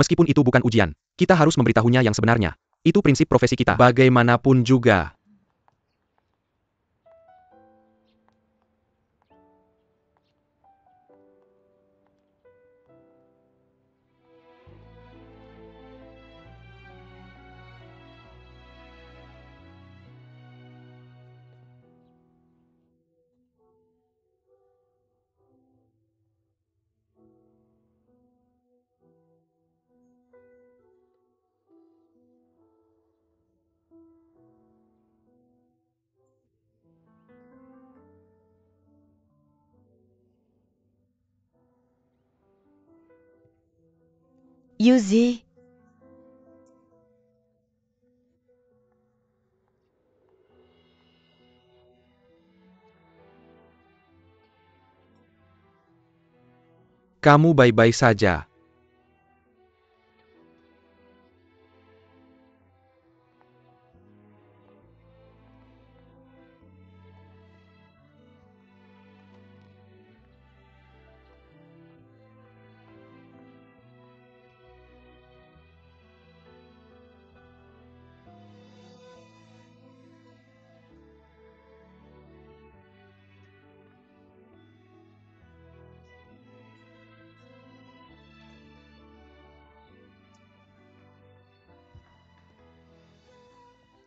Meskipun itu bukan ujian, kita harus memberitahunya yang sebenarnya. Itu prinsip profesi kita. Bagaimanapun juga. Yuzi, Kamu baik-baik saja.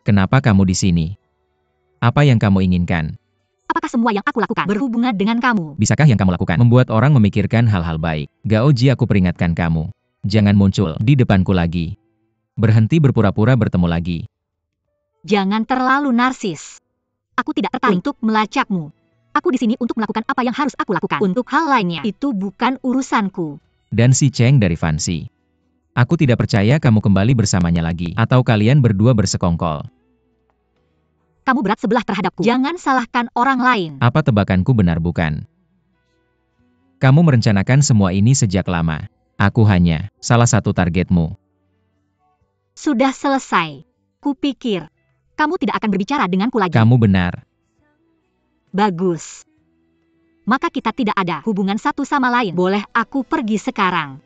Kenapa kamu di sini? Apa yang kamu inginkan? Apakah semua yang aku lakukan berhubungan dengan kamu? Bisakah yang kamu lakukan membuat orang memikirkan hal-hal baik? Gaoji, aku peringatkan kamu. Jangan muncul di depanku lagi. Berhenti berpura-pura bertemu lagi. Jangan terlalu narsis. Aku tidak tertarik untuk melacakmu. Aku di sini untuk melakukan apa yang harus aku lakukan. Untuk hal lainnya, itu bukan urusanku. Dan si Cheng dari Fancy. Aku tidak percaya kamu kembali bersamanya lagi. Atau kalian berdua bersekongkol. Kamu berat sebelah terhadapku. Jangan salahkan orang lain. Apa tebakanku benar bukan? Kamu merencanakan semua ini sejak lama. Aku hanya salah satu targetmu. Sudah selesai. Kupikir, kamu tidak akan berbicara denganku lagi. Kamu benar. Bagus. Maka kita tidak ada hubungan satu sama lain. Boleh aku pergi sekarang?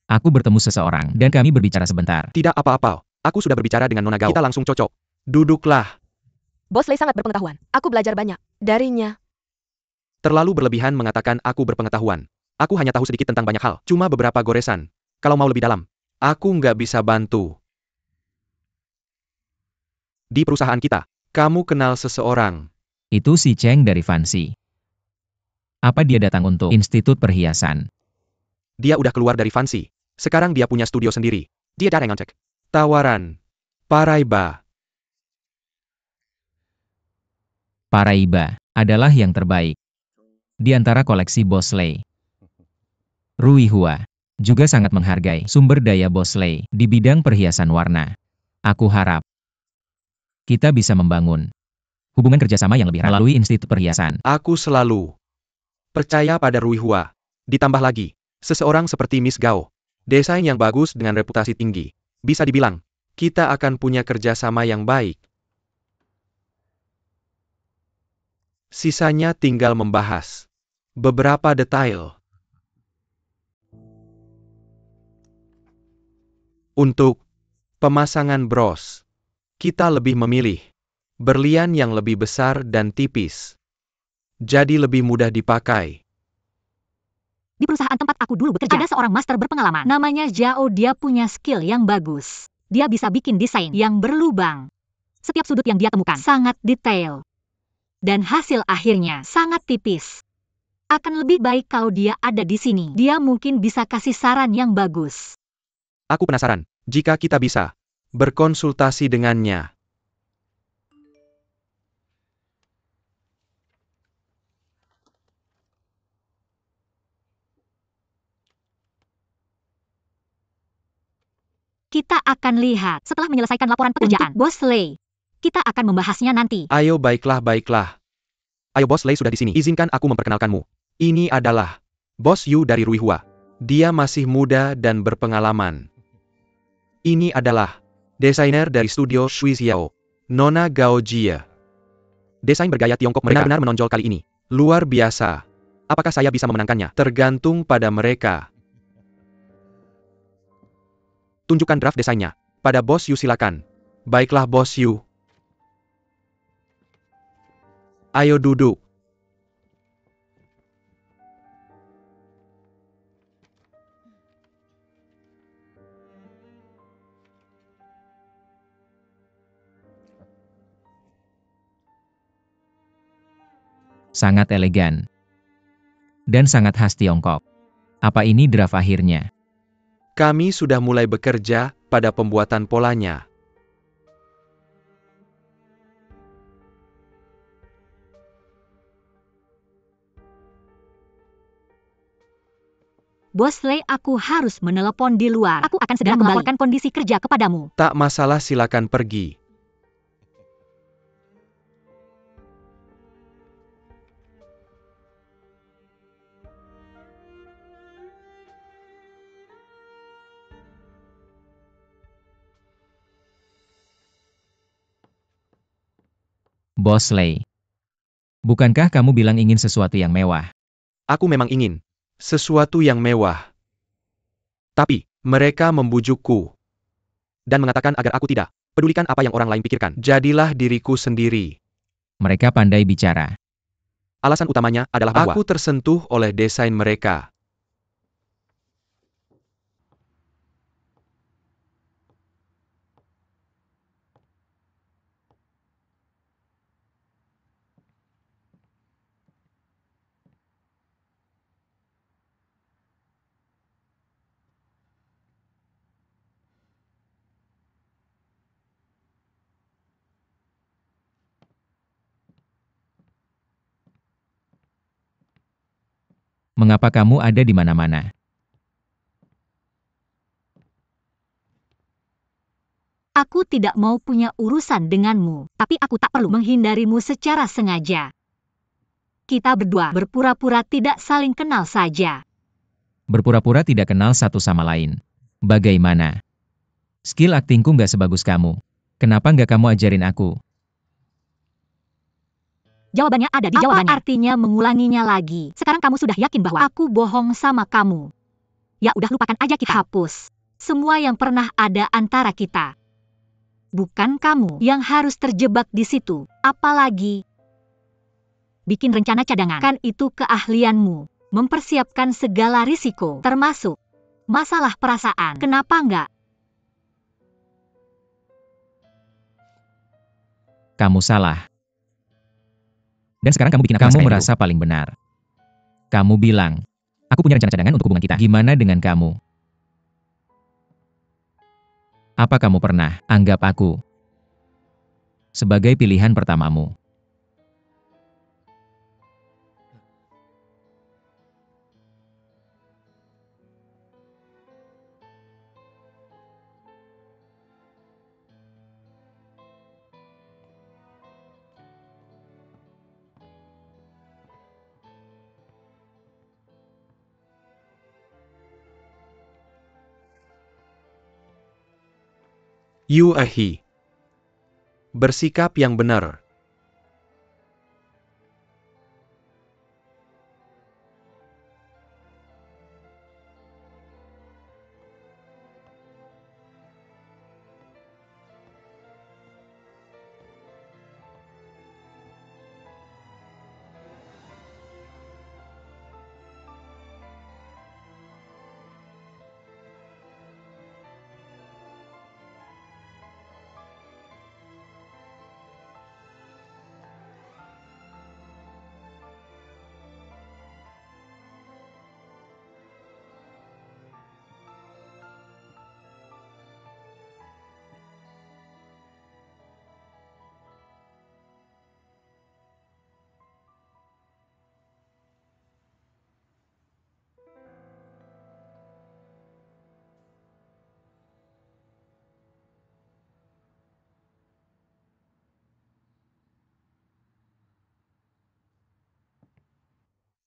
Aku bertemu seseorang, dan kami berbicara sebentar. Tidak apa-apa. Aku sudah berbicara dengan Nona Gao. Kita langsung cocok. Duduklah. Bos Lei sangat berpengetahuan. Aku belajar banyak darinya. Terlalu berlebihan mengatakan aku berpengetahuan. Aku hanya tahu sedikit tentang banyak hal. Cuma beberapa goresan. Kalau mau lebih dalam, aku nggak bisa bantu. Di perusahaan kita, kamu kenal seseorang. Itu si Cheng dari Fancy. Apa dia datang untuk Institut Perhiasan? Dia udah keluar dari Fancy. Sekarang dia punya studio sendiri. Dia jarang ngecek. Tawaran. Paraiba. Paraiba adalah yang terbaik di antara koleksi Bos Lei. Rui Hua juga sangat menghargai sumber daya Bos Lei di bidang perhiasan warna. Aku harap kita bisa membangun hubungan kerjasama yang lebih erat melalui Institut Perhiasan. Aku selalu percaya pada Rui Hua. Ditambah lagi, seseorang seperti Miss Gao. Desain yang bagus dengan reputasi tinggi. Bisa dibilang, kita akan punya kerjasama yang baik. Sisanya tinggal membahas beberapa detail. Untuk pemasangan bros, kita lebih memilih Berlian yang lebih besar dan tipis. Jadi lebih mudah dipakai. Di perusahaan tempat aku dulu bekerja, ada seorang master berpengalaman. Namanya Zhao, dia punya skill yang bagus. Dia bisa bikin desain yang berlubang. Setiap sudut yang dia temukan sangat detail. Dan hasil akhirnya sangat tipis. Akan lebih baik kalau dia ada di sini. Dia mungkin bisa kasih saran yang bagus. Aku penasaran, jika kita bisa berkonsultasi dengannya. Kita akan lihat setelah menyelesaikan laporan pekerjaan. Untuk Bos Lei, kita akan membahasnya nanti. Ayo baiklah baiklah. Ayo Bos Lei sudah di sini. Izinkan aku memperkenalkanmu. Ini adalah Bos Yu dari Ruihua. Dia masih muda dan berpengalaman. Ini adalah desainer dari studio Shui Xiao, Nona Gao Jie. Desain bergaya Tiongkok mereka benar-benar menonjol kali ini. Luar biasa. Apakah saya bisa memenangkannya? Tergantung pada mereka. Tunjukkan draft desainnya. Pada Bos Yu silakan. Baiklah Bos Yu. Ayo duduk. Sangat elegan. Dan sangat khas Tiongkok. Apa ini draft akhirnya? Kami sudah mulai bekerja pada pembuatan polanya. Bos Lei, aku harus menelepon di luar. Aku akan segera melaporkan kondisi kerja kepadamu. Tak masalah, silakan pergi. Bos Lei. Bukankah kamu bilang ingin sesuatu yang mewah? Aku memang ingin sesuatu yang mewah. Tapi, mereka membujukku. Dan mengatakan agar aku tidak pedulikan apa yang orang lain pikirkan. Jadilah diriku sendiri. Mereka pandai bicara. Alasan utamanya adalah bahwa aku tersentuh oleh desain mereka. Mengapa kamu ada di mana-mana? Aku tidak mau punya urusan denganmu, tapi aku tak perlu menghindarimu secara sengaja. Kita berdua berpura-pura tidak saling kenal saja. Berpura-pura tidak kenal satu sama lain. Bagaimana? Skill aktingku nggak sebagus kamu. Kenapa nggak kamu ajarin aku? Jawabannya ada di jawabannya. Apa artinya mengulanginya lagi? Sekarang kamu sudah yakin bahwa aku bohong sama kamu. Ya udah, lupakan aja, kita hapus semua yang pernah ada antara kita. Bukan kamu yang harus terjebak di situ. Apalagi bikin rencana cadangan. Kan itu keahlianmu. Mempersiapkan segala risiko, termasuk masalah perasaan. Kenapa enggak? Kamu salah. Dan sekarang kamu bikin aku merasa paling benar. Kamu bilang, aku punya rencana cadangan untuk hubungan kita. Gimana dengan kamu? Apa kamu pernah anggap aku sebagai pilihan pertamamu? Yu Ehi. Bersikap yang benar.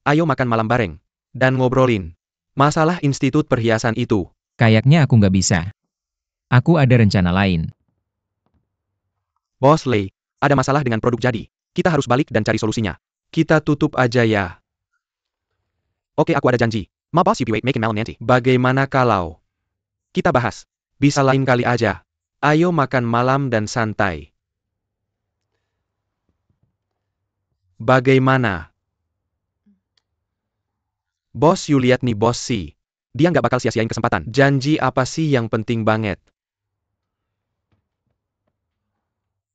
Ayo makan malam bareng. Dan ngobrolin masalah institut perhiasan itu. Kayaknya aku nggak bisa. Aku ada rencana lain. Bos Lei, ada masalah dengan produk jadi. Kita harus balik dan cari solusinya. Kita tutup aja ya. Oke, aku ada janji. Ma boss you be making mail nanti. Bagaimana kalau kita bahas? Bisa lain kali aja. Ayo makan malam dan santai. Bagaimana? Bos you lihat nih bos si. Dia nggak bakal sia-siain kesempatan. Janji apa sih yang penting banget?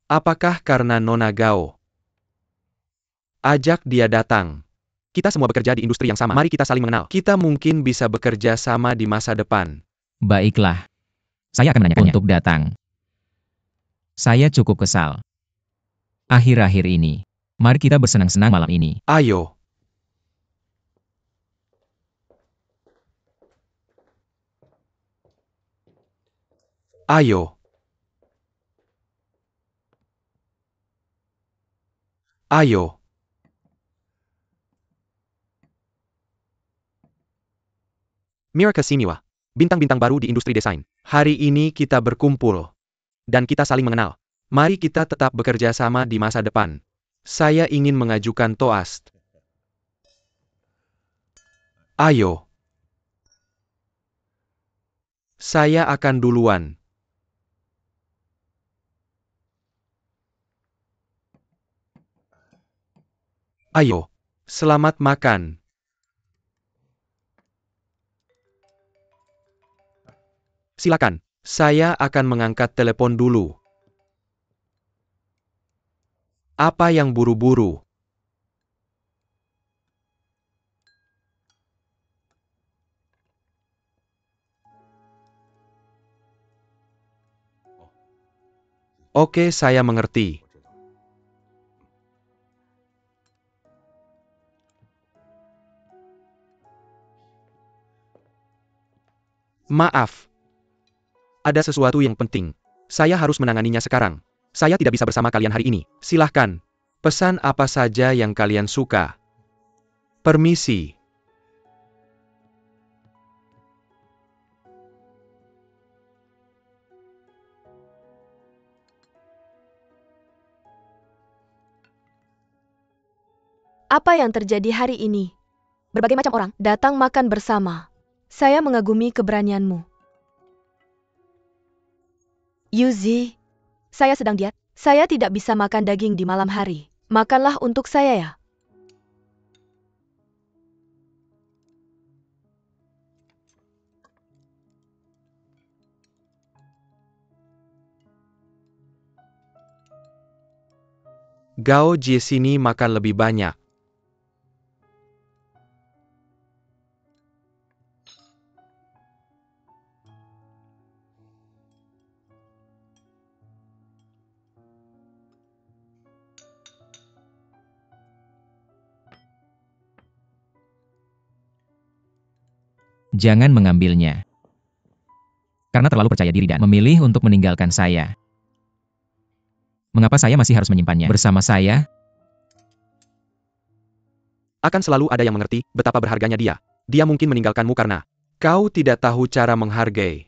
Apakah karena Nona Gao? Ajak dia datang. Kita semua bekerja di industri yang sama. Mari kita saling mengenal. Kita mungkin bisa bekerja sama di masa depan. Baiklah. Saya akan menanyakannya untuk datang. Saya cukup kesal. Akhir-akhir ini. Mari kita bersenang-senang malam ini. Ayo. Ayo. Ayo. Mira Kasimiwa, bintang-bintang baru di industri desain. Hari ini kita berkumpul. Dan kita saling mengenal. Mari kita tetap bekerja sama di masa depan. Saya ingin mengajukan toast. Ayo. Saya akan duluan. Ayo. Selamat makan. Silakan. Saya akan mengangkat telepon dulu. Apa yang buru-buru? Oke, saya mengerti. Maaf. Ada sesuatu yang penting. Saya harus menanganinya sekarang. Saya tidak bisa bersama kalian hari ini. Silahkan. Pesan apa saja yang kalian suka. Permisi. Apa yang terjadi hari ini? Berbagai macam orang datang makan bersama. Saya mengagumi keberanianmu. Yuzi, saya sedang diet. Saya tidak bisa makan daging di malam hari. Makanlah untuk saya ya. Gao Jie sini makan lebih banyak. Jangan mengambilnya. Karena terlalu percaya diri dan memilih untuk meninggalkan saya. Mengapa saya masih harus menyimpannya bersama saya? Akan selalu ada yang mengerti betapa berharganya dia. Dia mungkin meninggalkanmu karena kau tidak tahu cara menghargai.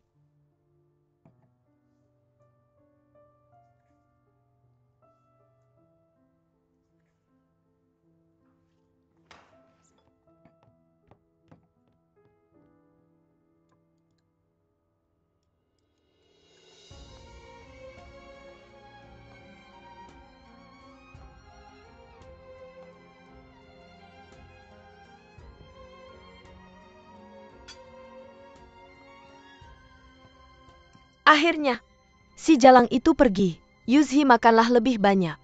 Akhirnya, si jalang itu pergi. Yuzi makanlah lebih banyak.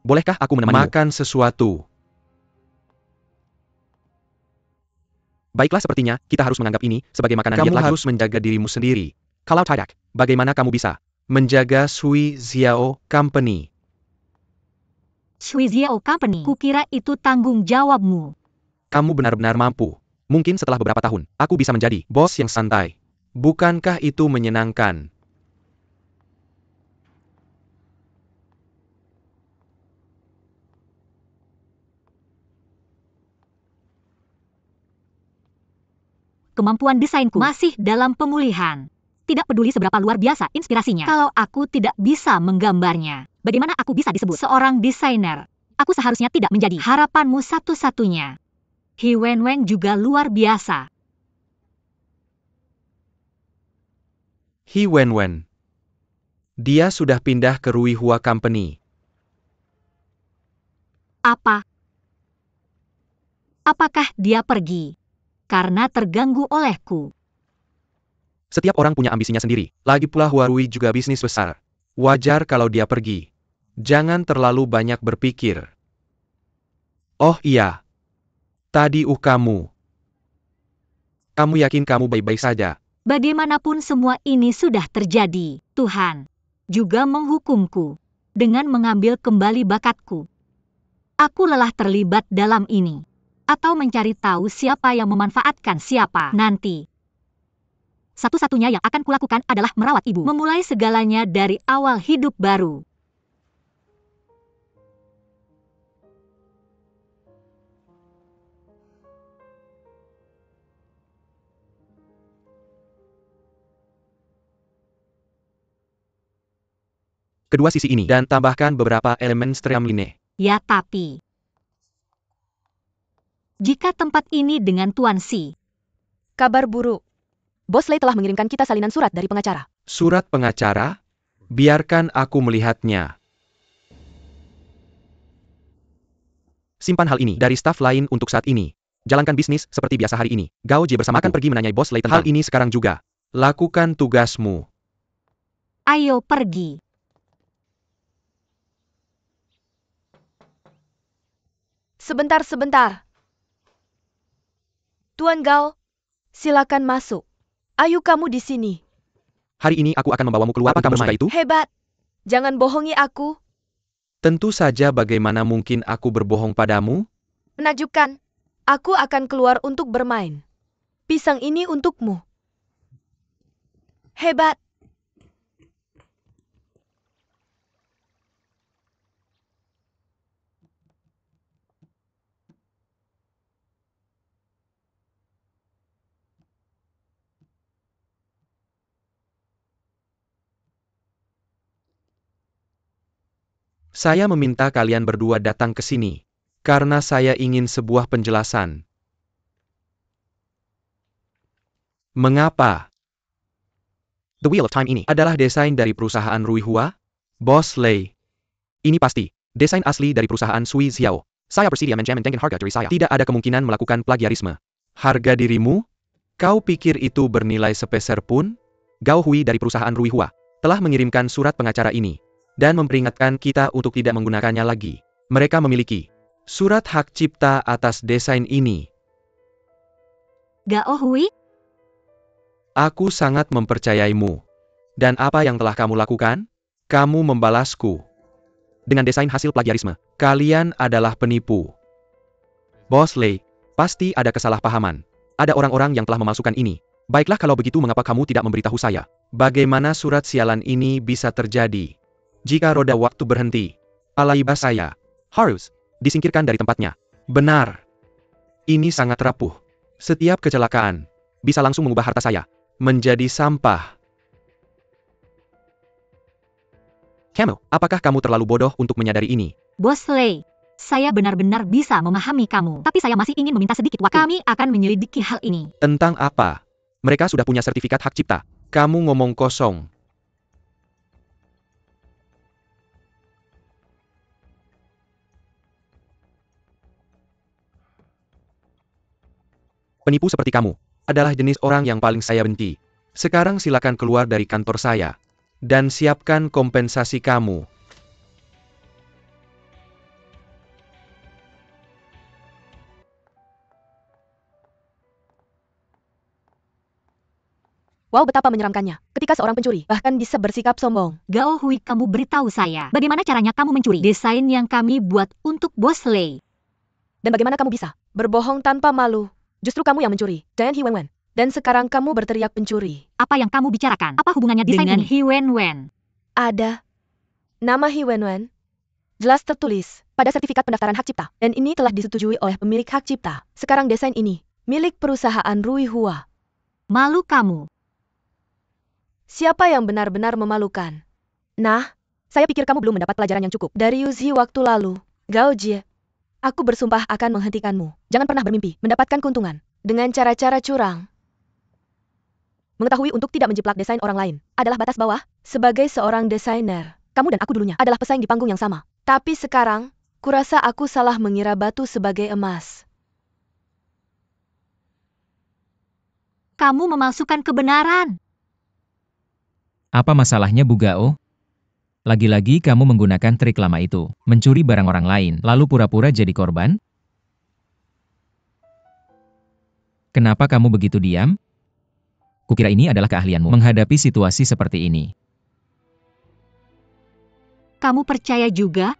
Bolehkah aku menemanimu? Makan sesuatu. Baiklah, sepertinya kita harus menganggap ini sebagai makanan diet lagi. Kamu harus menjaga dirimu sendiri. Kalau tidak, bagaimana kamu bisa menjaga Sui Xiao Company? Shui Xiao Company. Kukira itu tanggung jawabmu. Kamu benar-benar mampu. Mungkin setelah beberapa tahun, aku bisa menjadi bos yang santai. Bukankah itu menyenangkan? kemampuan desainku masih dalam pemulihan. Tidak peduli seberapa luar biasa inspirasinya, kalau aku tidak bisa menggambarnya, bagaimana aku bisa disebut seorang desainer? Aku seharusnya tidak menjadi harapanmu satu-satunya. He Wenwen juga luar biasa. He Wenwen. Dia sudah pindah ke Rui Hua Company. Apa? Apakah dia pergi karena terganggu olehku? Setiap orang punya ambisinya sendiri. Lagi pula Huarui juga bisnis besar. Wajar kalau dia pergi. Jangan terlalu banyak berpikir. Oh iya. Tadi kamu. Kamu yakin kamu baik-baik saja? Bagaimanapun semua ini sudah terjadi, Tuhan juga menghukumku dengan mengambil kembali bakatku. Aku lelah terlibat dalam ini. Atau mencari tahu siapa yang memanfaatkan siapa nanti. Satu-satunya yang akan kulakukan adalah merawat ibu. Memulai segalanya dari awal hidup baru. Kedua sisi ini dan tambahkan beberapa elemen streamline. Ya tapi, jika tempat ini dengan Tuan Si. Kabar buruk. Bos Lei telah mengirimkan kita salinan surat dari pengacara. Surat pengacara? Biarkan aku melihatnya. Simpan hal ini dari staf lain untuk saat ini. Jalankan bisnis seperti biasa hari ini. Gao Jie bersamakan pergi menanyai Bos Lei tentang hal ini sekarang juga. Lakukan tugasmu. Ayo pergi. Sebentar. Tuan Gao, silakan masuk. Ayo kamu di sini. Hari ini aku akan membawamu keluar. Apa kamu suka itu? Hebat. Jangan bohongi aku. Tentu saja, bagaimana mungkin aku berbohong padamu? Menakjubkan. Aku akan keluar untuk bermain. Pisang ini untukmu. Hebat. Saya meminta kalian berdua datang ke sini. Karena saya ingin sebuah penjelasan. Mengapa? The Wheel of Time ini adalah desain dari perusahaan Rui Hua? Bos Lei. Ini pasti desain asli dari perusahaan Sui Xiao. Saya bersedia menjamin harga dari saya. Tidak ada kemungkinan melakukan plagiarisme. Harga dirimu? Kau pikir itu bernilai sepeser pun? Gao Hui dari perusahaan Rui Hua telah mengirimkan surat pengacara ini dan memperingatkan kita untuk tidak menggunakannya lagi. Mereka memiliki surat hak cipta atas desain ini. Gao Hui? Aku sangat mempercayaimu. Dan apa yang telah kamu lakukan? Kamu membalasku dengan desain hasil plagiarisme. Kalian adalah penipu. Bos Lei, pasti ada kesalahpahaman. Ada orang-orang yang telah memasukkan ini. Baiklah kalau begitu, mengapa kamu tidak memberitahu saya? Bagaimana surat sialan ini bisa terjadi? Jika roda waktu berhenti, alaiba saya harus disingkirkan dari tempatnya. Benar. Ini sangat rapuh. Setiap kecelakaan bisa langsung mengubah harta saya menjadi sampah. Camel, apakah kamu terlalu bodoh untuk menyadari ini? Bos Lei, saya benar-benar bisa memahami kamu. Tapi saya masih ingin meminta sedikit waktu. Kami akan menyelidiki hal ini. Tentang apa? Mereka sudah punya sertifikat hak cipta. Kamu ngomong kosong. Penipu seperti kamu adalah jenis orang yang paling saya benci. Sekarang silakan keluar dari kantor saya dan siapkan kompensasi kamu. Wow, betapa menyeramkannya. Ketika seorang pencuri bahkan bisa bersikap sombong. Gao Hui, kamu beritahu saya, bagaimana caranya kamu mencuri desain yang kami buat untuk Bos Lei? Dan bagaimana kamu bisa berbohong tanpa malu? Justru kamu yang mencuri, Giant He Wenwen. Dan sekarang kamu berteriak pencuri. Apa yang kamu bicarakan? Apa hubungannya desain dengan He Wenwen? Ada. Nama He Wenwen jelas tertulis pada sertifikat pendaftaran hak cipta. Dan ini telah disetujui oleh pemilik hak cipta. Sekarang desain ini milik perusahaan Rui Hua. Malu kamu. Siapa yang benar-benar memalukan? Nah, saya pikir kamu belum mendapat pelajaran yang cukup dari Yuzi waktu lalu. Gao Jie, aku bersumpah akan menghentikanmu. Jangan pernah bermimpi mendapatkan keuntungan dengan cara-cara curang. Mengetahui untuk tidak menjiplak desain orang lain adalah batas bawah. Sebagai seorang desainer, kamu dan aku dulunya adalah pesaing di panggung yang sama. Tapi sekarang, kurasa aku salah mengira batu sebagai emas. Kamu memalsukan kebenaran. Apa masalahnya Bu Gao? Lagi-lagi kamu menggunakan trik lama itu, mencuri barang orang lain, lalu pura-pura jadi korban? Kenapa kamu begitu diam? Kukira ini adalah keahlianmu menghadapi situasi seperti ini. Kamu percaya juga?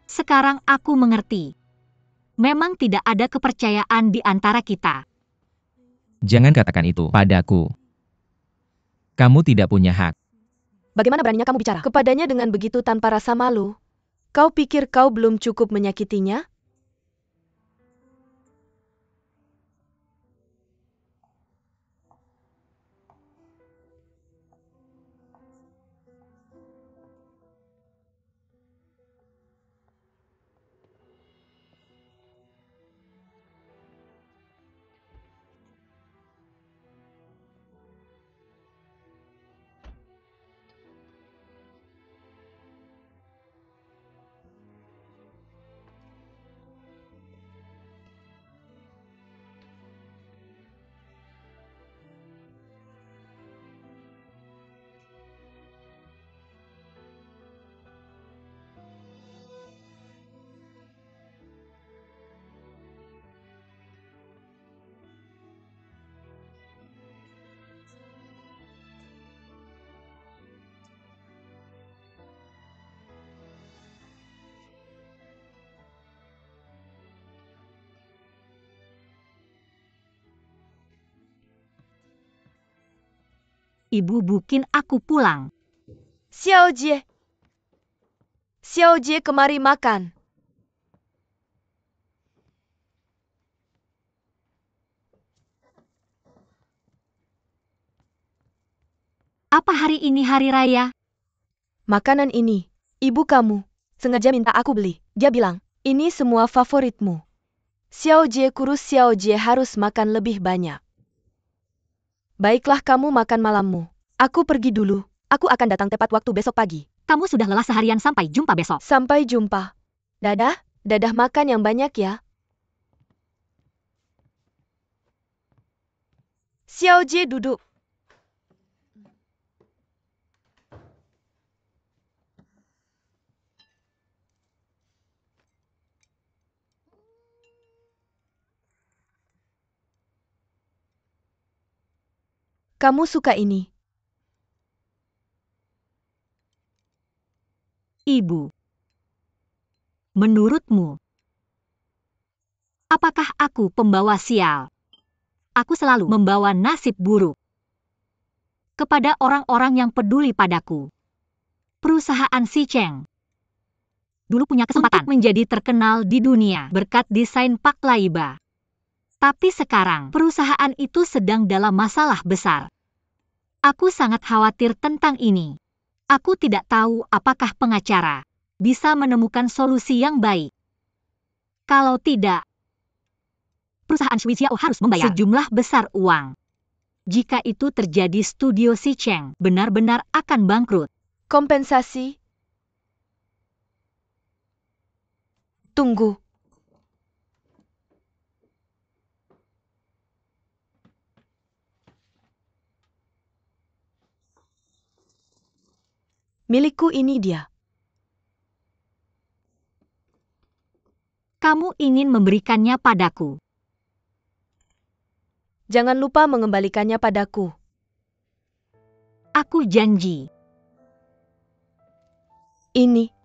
Sekarang aku mengerti. Memang tidak ada kepercayaan di antara kita. Jangan katakan itu padaku. Kamu tidak punya hak. Bagaimana beraninya kamu bicara kepadanya dengan begitu tanpa rasa malu? Kau pikir kau belum cukup menyakitinya? Ibu bikin aku pulang. Xiao Jie. Xiao Jie, kemari makan. Apa hari ini hari raya? Makanan ini, ibu kamu, sengaja minta aku beli. Dia bilang, ini semua favoritmu. Xiao Jie kurus, Xiao Jie harus makan lebih banyak. Baiklah, kamu makan malammu. Aku pergi dulu. Aku akan datang tepat waktu besok pagi. Kamu sudah lelah seharian, sampai jumpa besok. Sampai jumpa. Dadah, dadah, makan yang banyak ya. Xiao Jie duduk. Kamu suka ini? Ibu. Menurutmu, apakah aku pembawa sial? Aku selalu membawa nasib buruk kepada orang-orang yang peduli padaku. Perusahaan Si Cheng dulu punya kesempatan untuk menjadi terkenal di dunia berkat desain Pak Laiba. Tapi sekarang perusahaan itu sedang dalam masalah besar. Aku sangat khawatir tentang ini. Aku tidak tahu apakah pengacara bisa menemukan solusi yang baik. Kalau tidak, perusahaan Shui Jiao harus membayar sejumlah besar uang. Jika itu terjadi, studio Si Cheng benar-benar akan bangkrut. Kompensasi? Tunggu. Milikku, ini dia. Kamu ingin memberikannya padaku. Jangan lupa mengembalikannya padaku. Aku janji. Ini.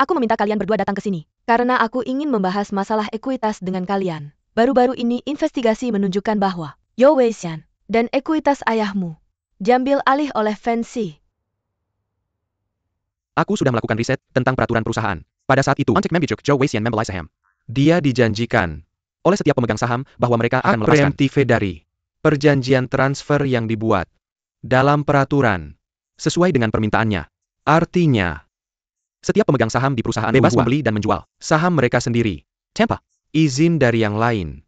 Aku meminta kalian berdua datang ke sini, karena aku ingin membahas masalah ekuitas dengan kalian. Baru-baru ini investigasi menunjukkan bahwa Yo Weixian dan ekuitas ayahmu diambil alih oleh Fancy. Aku sudah melakukan riset tentang peraturan perusahaan. Pada saat itu, Ontek membijuk Zhou Weixian membeli saham. Dia dijanjikan oleh setiap pemegang saham bahwa mereka akan melepaskan preemptive dari perjanjian transfer yang dibuat dalam peraturan sesuai dengan permintaannya. Artinya, setiap pemegang saham di perusahaan bebas membeli dan menjual saham mereka sendiri tanpa izin dari yang lain.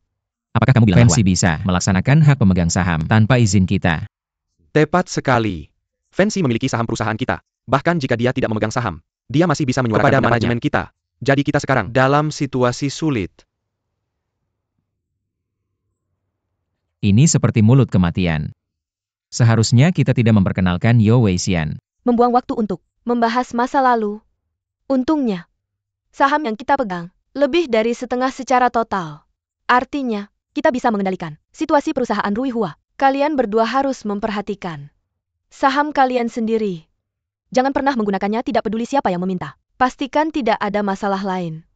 Apakah kamu bilang Fancy bisa melaksanakan hak pemegang saham tanpa izin kita? Tepat sekali. Fancy memiliki saham perusahaan kita. Bahkan jika dia tidak memegang saham, dia masih bisa menyuarakan kepada manajemen kita. Jadi kita sekarang dalam situasi sulit. Ini seperti mulut kematian. Seharusnya kita tidak memperkenalkan Yo Weixian. Membuang waktu untuk membahas masa lalu. Untungnya, saham yang kita pegang lebih dari setengah secara total. Artinya, kita bisa mengendalikan situasi perusahaan Rui Hua. Kalian berdua harus memperhatikan saham kalian sendiri. Jangan pernah menggunakannya tidak peduli siapa yang meminta. Pastikan tidak ada masalah lain.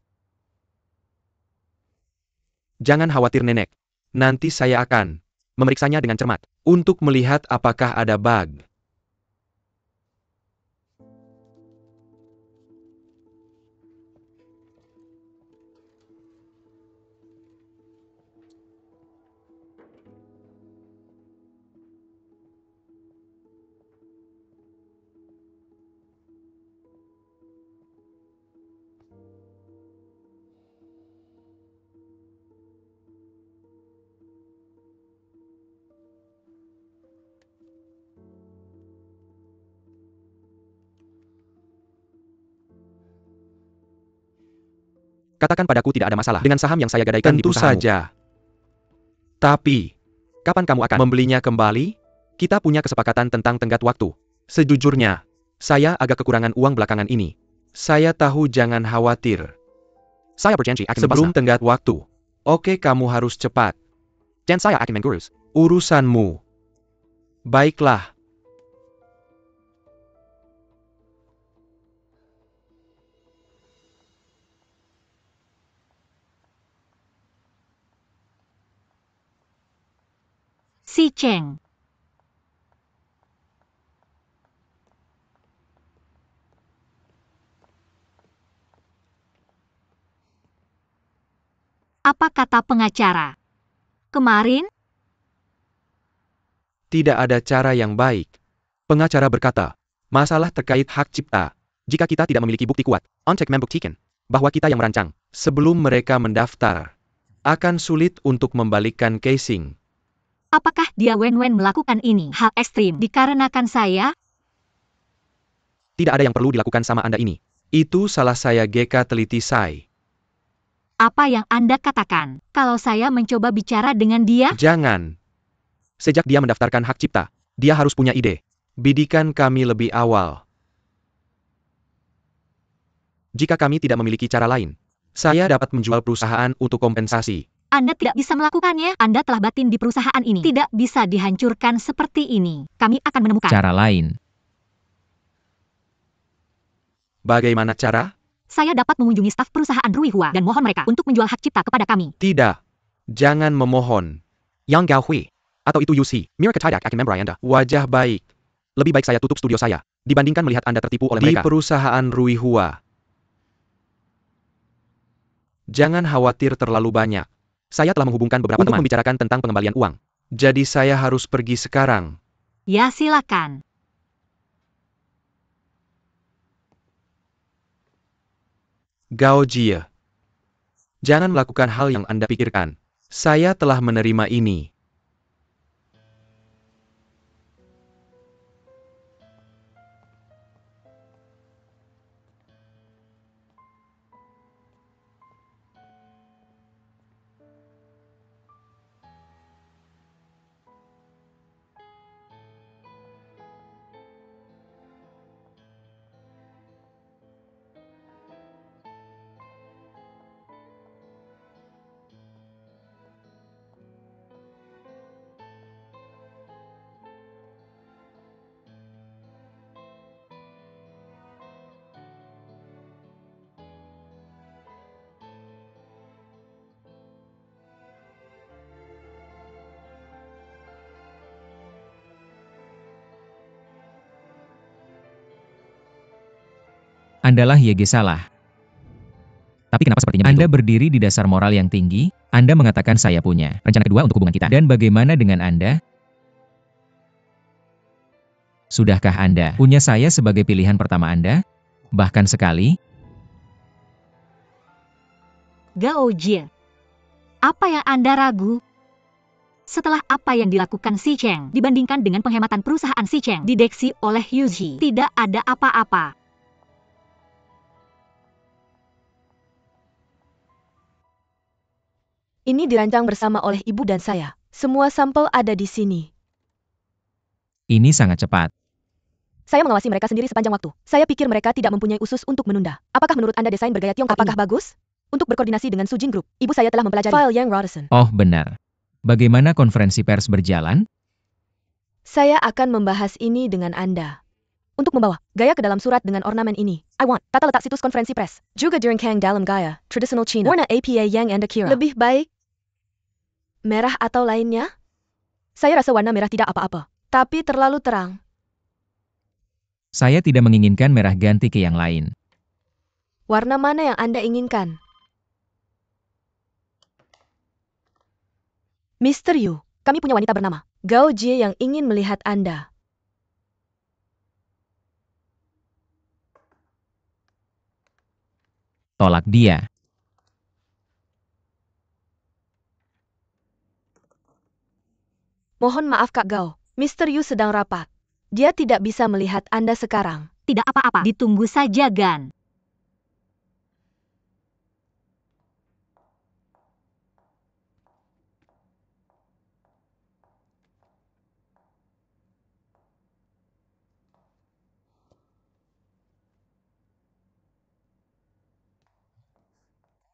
Jangan khawatir nenek. Nanti saya akan memeriksanya dengan cermat untuk melihat apakah ada bug. Katakan padaku tidak ada masalah dengan saham yang saya gadaikan di perusahaanmu. Tentu saja. Tapi, kapan kamu akan membelinya kembali? Kita punya kesepakatan tentang tenggat waktu. Sejujurnya, saya agak kekurangan uang belakangan ini. Saya tahu, jangan khawatir. Saya berjanji akan sebelum tenggat waktu. Oke, kamu harus cepat. Dan saya akan mengurus urusanmu. Baiklah. Si Cheng. Apa kata pengacara? Kemarin, Tidak ada cara yang baik. Pengacara berkata, masalah terkait hak cipta. Jika kita tidak memiliki bukti kuat, Ontek membuktikan bahwa kita yang merancang sebelum mereka mendaftar. Akan sulit untuk membalikkan casing. apakah dia Wen-Wen melakukan ini? Hal ekstrim dikarenakan saya? Tidak ada yang perlu dilakukan sama Anda ini. Itu salah saya, GK teliti Sai. Apa yang Anda katakan? Kalau saya mencoba bicara dengan dia? Jangan. Sejak dia mendaftarkan hak cipta, dia harus punya ide. Bidikan kami lebih awal. Jika kami tidak memiliki cara lain, saya dapat menjual perusahaan untuk kompensasi. Anda tidak bisa melakukannya. Anda telah batin di perusahaan ini. Tidak bisa dihancurkan seperti ini. Kami akan menemukan Cara lain. Bagaimana cara? Saya dapat mengunjungi staf perusahaan Rui Hua dan mohon mereka untuk menjual hak cipta kepada kami. Tidak. Jangan memohon. Yang Gao Hui. Atau itu Yusi. Mirka tidak akan memberai Anda. Wajah baik. Lebih baik saya tutup studio saya, dibandingkan melihat Anda tertipu oleh mereka. Di perusahaan Rui Hua. Jangan khawatir terlalu banyak. Saya telah menghubungkan beberapa teman untuk membicarakan tentang pengembalian uang. Jadi saya harus pergi sekarang. Ya, silakan. Gao Jie. Jangan melakukan hal yang Anda pikirkan. Saya telah menerima ini. Andalah Yege salah. Tapi kenapa sepertinya Anda berdiri di dasar moral yang tinggi? Anda mengatakan saya punya rencana kedua untuk hubungan kita. Dan bagaimana dengan Anda? Sudahkah Anda punya saya sebagai pilihan pertama Anda? Bahkan sekali? Gao Jie. Apa yang Anda ragu? Setelah apa yang dilakukan Si Cheng dibandingkan dengan penghematan perusahaan Si Cheng dideksi oleh Yuji, tidak ada apa-apa. Ini dirancang bersama oleh ibu dan saya. Semua sampel ada di sini. Ini sangat cepat. Saya mengawasi mereka sendiri sepanjang waktu. Saya pikir mereka tidak mempunyai usus untuk menunda. Apakah menurut Anda desain bergaya Tiongkok apakah bagus? Untuk berkoordinasi dengan Sujin Group, ibu saya telah mempelajari file Yang Robertson. Oh, benar. Bagaimana konferensi pers berjalan? Saya akan membahas ini dengan Anda. Untuk membawa gaya ke dalam surat dengan ornamen ini, I want tata letak situs konferensi pers. Juga during Kang dalam gaya tradisional Cina. Warna APA Yang and Akira. Lebih baik merah atau lainnya? Saya rasa warna merah tidak apa-apa, tapi terlalu terang. Saya tidak menginginkan merah ganti ke yang lain. Warna mana yang Anda inginkan? Mr. Yu, kami punya wanita bernama Gao Jie yang ingin melihat Anda. Tolak dia. Mohon maaf Kak Gao, Mr. Yu sedang rapat. Dia tidak bisa melihat Anda sekarang. Tidak apa-apa, ditunggu saja Gan.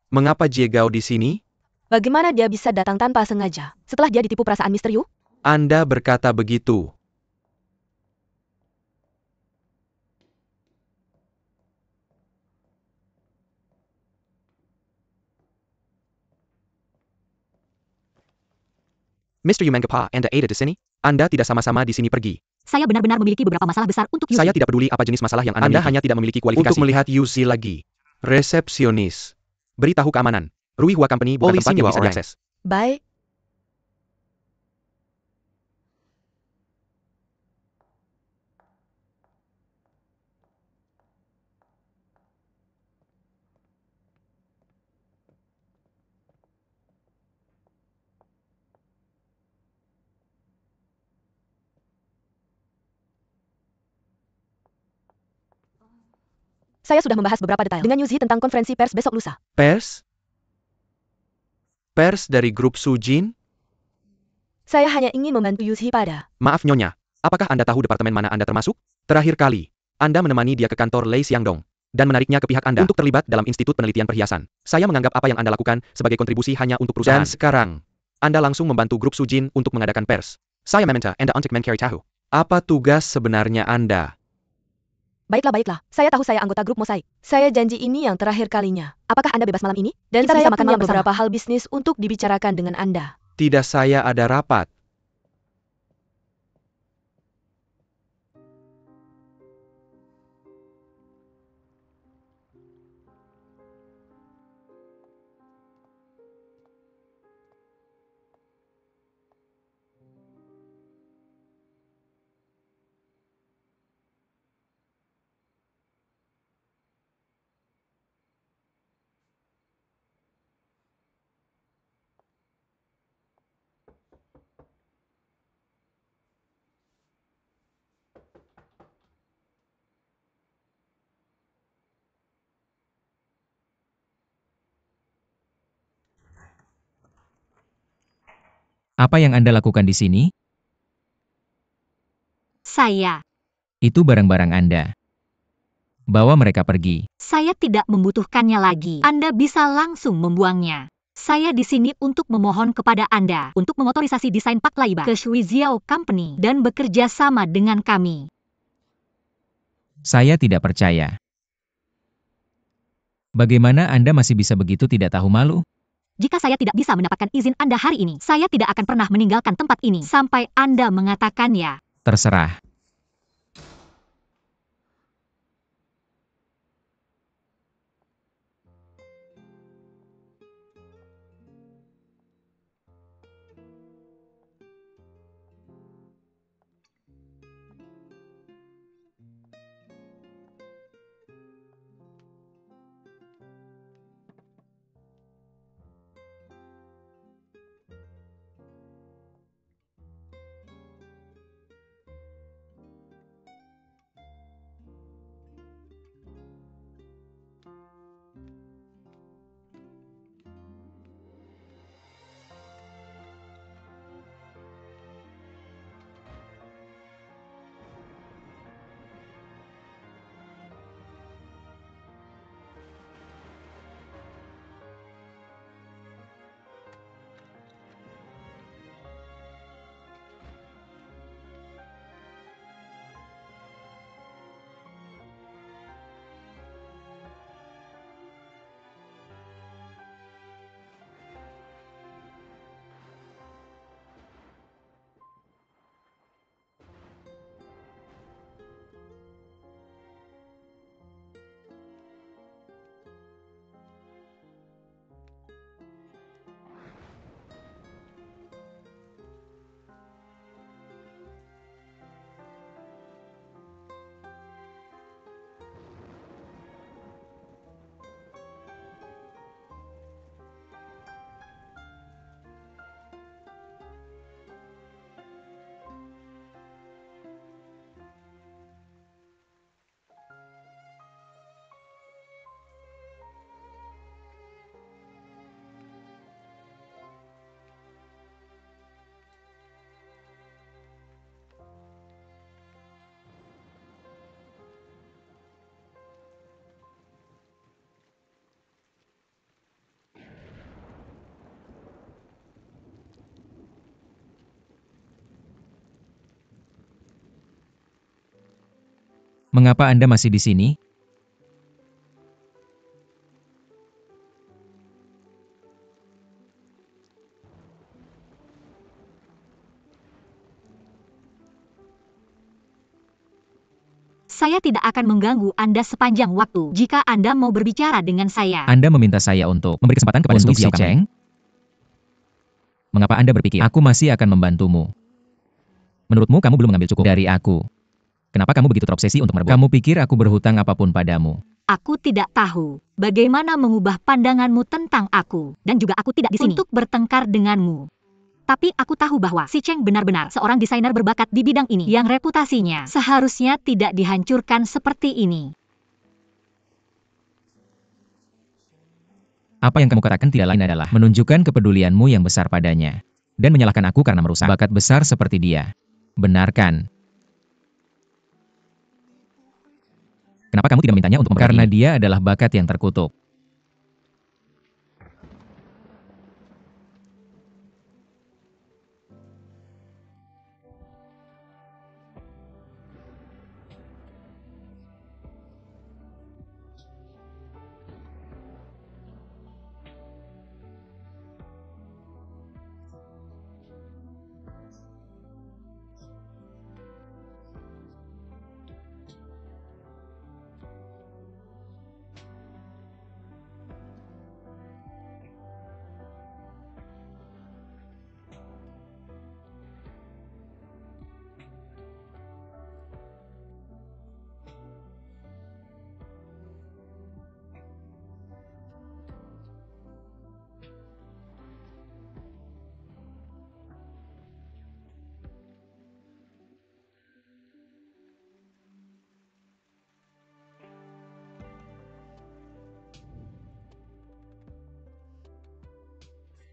Mengapa Jie Gao di sini? Bagaimana dia bisa datang tanpa sengaja, setelah dia ditipu perasaan Mr. Yu? Anda berkata begitu. Mr. Yu mengapa Anda ada di sini? Anda tidak sama-sama di sini pergi. Saya benar-benar memiliki beberapa masalah besar untuk Yuji. Saya tidak peduli apa jenis masalah yang Anda miliki. Hanya tidak memiliki kualifikasi untuk melihat Yuzi lagi. Resepsionis. Beritahu keamanan. Rui Hua Company bukan tempat yang bisa diakses. Baik. Saya sudah membahas beberapa detail dengan Yuzi tentang konferensi pers besok lusa. Pers? Pers dari grup Sujin? Saya hanya ingin membantu Yuzi pada... Maaf Nyonya, apakah Anda tahu departemen mana Anda termasuk? Terakhir kali, Anda menemani dia ke kantor Lei Xiangdong dan menariknya ke pihak Anda untuk terlibat dalam Institut Penelitian Perhiasan. Saya menganggap apa yang Anda lakukan sebagai kontribusi hanya untuk perusahaan. Dan sekarang, Anda langsung membantu grup Sujin untuk mengadakan pers. Saya meminta Anda untuk mencari tahu. Apa tugas sebenarnya Anda? Baiklah. Saya tahu saya anggota grup Mosaik. Saya janji ini yang terakhir kalinya. Apakah Anda bebas malam ini? Dan kita bisa makan malam beberapa hal bisnis untuk dibicarakan dengan Anda. Tidak, saya ada rapat. Apa yang Anda lakukan di sini? Saya Itu barang-barang Anda. Bawa mereka pergi. Saya tidak membutuhkannya lagi. Anda bisa langsung membuangnya. Saya di sini untuk memohon kepada Anda untuk memotorisasi desain Pak Laiba ke Shui Xiao Company dan bekerja sama dengan kami. Saya tidak percaya. Bagaimana Anda masih bisa begitu tidak tahu malu? Jika saya tidak bisa mendapatkan izin Anda hari ini, saya tidak akan pernah meninggalkan tempat ini sampai Anda mengatakan ya. Terserah. Mengapa Anda masih di sini? Saya tidak akan mengganggu Anda sepanjang waktu jika Anda mau berbicara dengan saya. Anda meminta saya untuk memberi kesempatan kepada si Cheng? Mengapa Anda berpikir aku masih akan membantumu? Menurutmu kamu belum mengambil cukup dari aku. Kenapa kamu begitu terobsesi untuk merebut? Kamu pikir aku berhutang apapun padamu? Aku tidak tahu bagaimana mengubah pandanganmu tentang aku, dan juga aku tidak di sini untuk bertengkar denganmu. Tapi aku tahu bahwa si Cheng benar-benar seorang desainer berbakat di bidang ini yang reputasinya seharusnya tidak dihancurkan seperti ini. Apa yang kamu katakan tidak lain adalah menunjukkan kepedulianmu yang besar padanya. Dan menyalahkan aku karena merusak bakat besar seperti dia. Benar kan? Kenapa kamu tidak memintanya untuk memperbaiki? Karena dia adalah bakat yang terkutuk.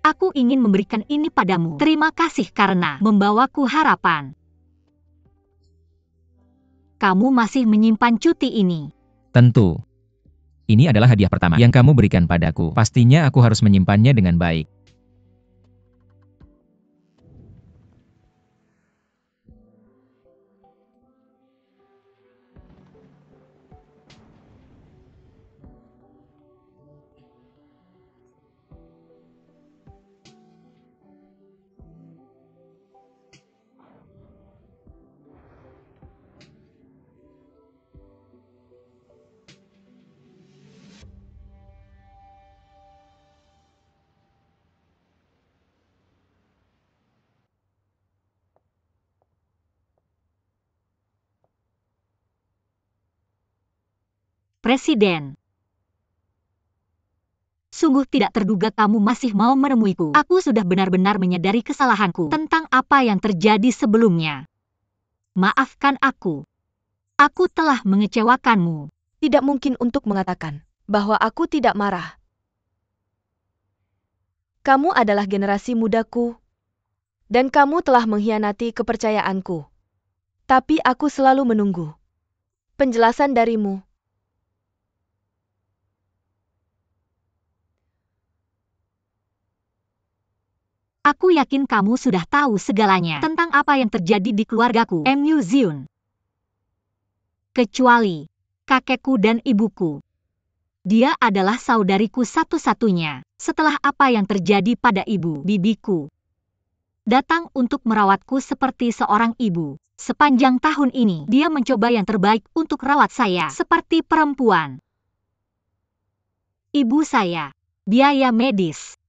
Aku ingin memberikan ini padamu. Terima kasih karena membawaku harapan. Kamu masih menyimpan cuti ini. Tentu. Ini adalah hadiah pertama yang kamu berikan padaku. Pastinya aku harus menyimpannya dengan baik. Presiden. Sungguh tidak terduga kamu masih mau menemuiku. Aku sudah benar-benar menyadari kesalahanku tentang apa yang terjadi sebelumnya. Maafkan aku. Aku telah mengecewakanmu. Tidak mungkin untuk mengatakan bahwa aku tidak marah. Kamu adalah generasi mudaku, dan kamu telah mengkhianati kepercayaanku. Tapi aku selalu menunggu penjelasan darimu. Aku yakin kamu sudah tahu segalanya tentang apa yang terjadi di keluargaku, Mu Ziun. Kecuali kakekku dan ibuku. Dia adalah saudariku satu-satunya, setelah apa yang terjadi pada ibu bibiku. Datang untuk merawatku seperti seorang ibu. Sepanjang tahun ini, dia mencoba yang terbaik untuk rawat saya seperti perempuan. Ibu saya, biaya medis,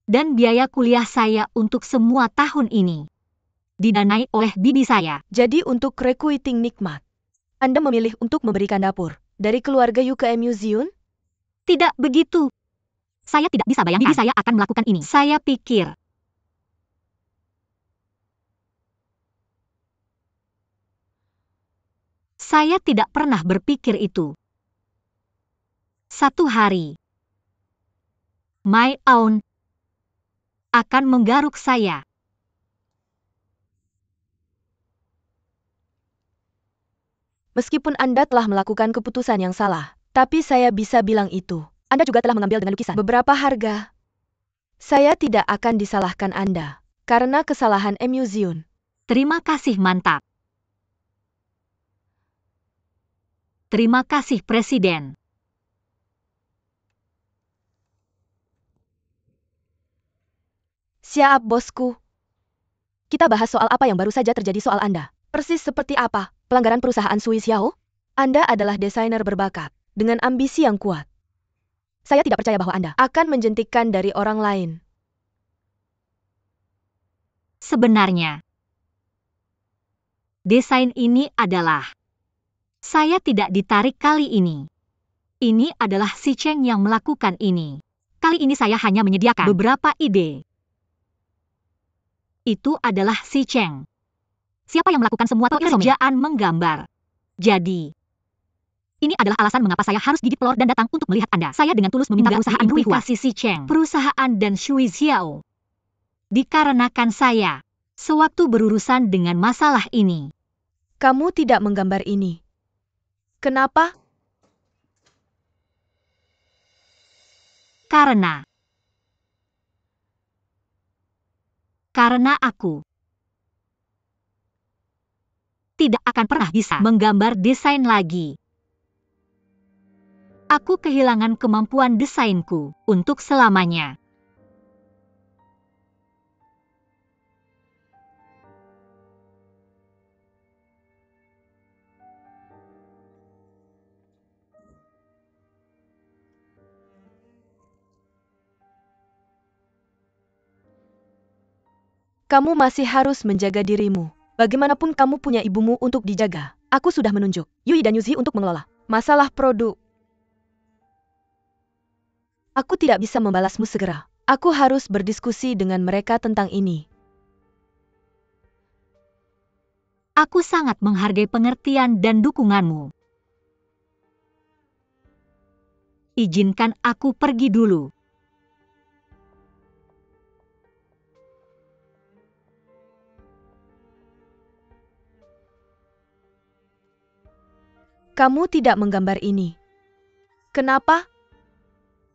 dan biaya kuliah saya untuk semua tahun ini didanai oleh bibi saya. Jadi untuk requiting nikmat, Anda memilih untuk memberikan dapur dari keluarga Yu ke Mu Ziun? Tidak begitu. Saya tidak bisa bayangkan bibi saya akan melakukan ini. Saya pikir saya tidak pernah berpikir itu. Satu hari, My Aun akan menggaruk saya. Meskipun Anda telah melakukan keputusan yang salah, tapi saya bisa bilang itu. Anda juga telah mengambil dengan lukisan beberapa harga. Saya tidak akan disalahkan Anda karena kesalahan Mu Ziun. Terima kasih, mantap. Terima kasih, Presiden. Siap, bosku. Kita bahas soal apa yang baru saja terjadi soal Anda. Persis seperti apa pelanggaran perusahaan Sui Xiao? Anda adalah desainer berbakat, dengan ambisi yang kuat. Saya tidak percaya bahwa Anda akan menjentikkan dari orang lain. Sebenarnya, desain ini adalah... Saya tidak ditarik kali ini. Ini adalah si Cheng yang melakukan ini. Kali ini saya hanya menyediakan beberapa ide. Itu adalah si Cheng. Siapa yang melakukan semua pekerjaan menggambar. Jadi, ini adalah alasan mengapa saya harus gigit pelor dan datang untuk melihat Anda. Saya dengan tulus meminta perusahaan Ruihua si Cheng, perusahaan dan Shui Xiao. Dikarenakan saya, sewaktu berurusan dengan masalah ini. Kamu tidak menggambar ini. Kenapa? Karena aku tidak akan pernah bisa menggambar desain lagi. Aku kehilangan kemampuan desainku untuk selamanya. Kamu masih harus menjaga dirimu. Bagaimanapun kamu punya ibumu untuk dijaga. Aku sudah menunjuk Yui dan Yuzi untuk mengelola masalah produk. Aku tidak bisa membalasmu segera. Aku harus berdiskusi dengan mereka tentang ini. Aku sangat menghargai pengertian dan dukunganmu. Izinkan aku pergi dulu. Kamu tidak menggambar ini. Kenapa?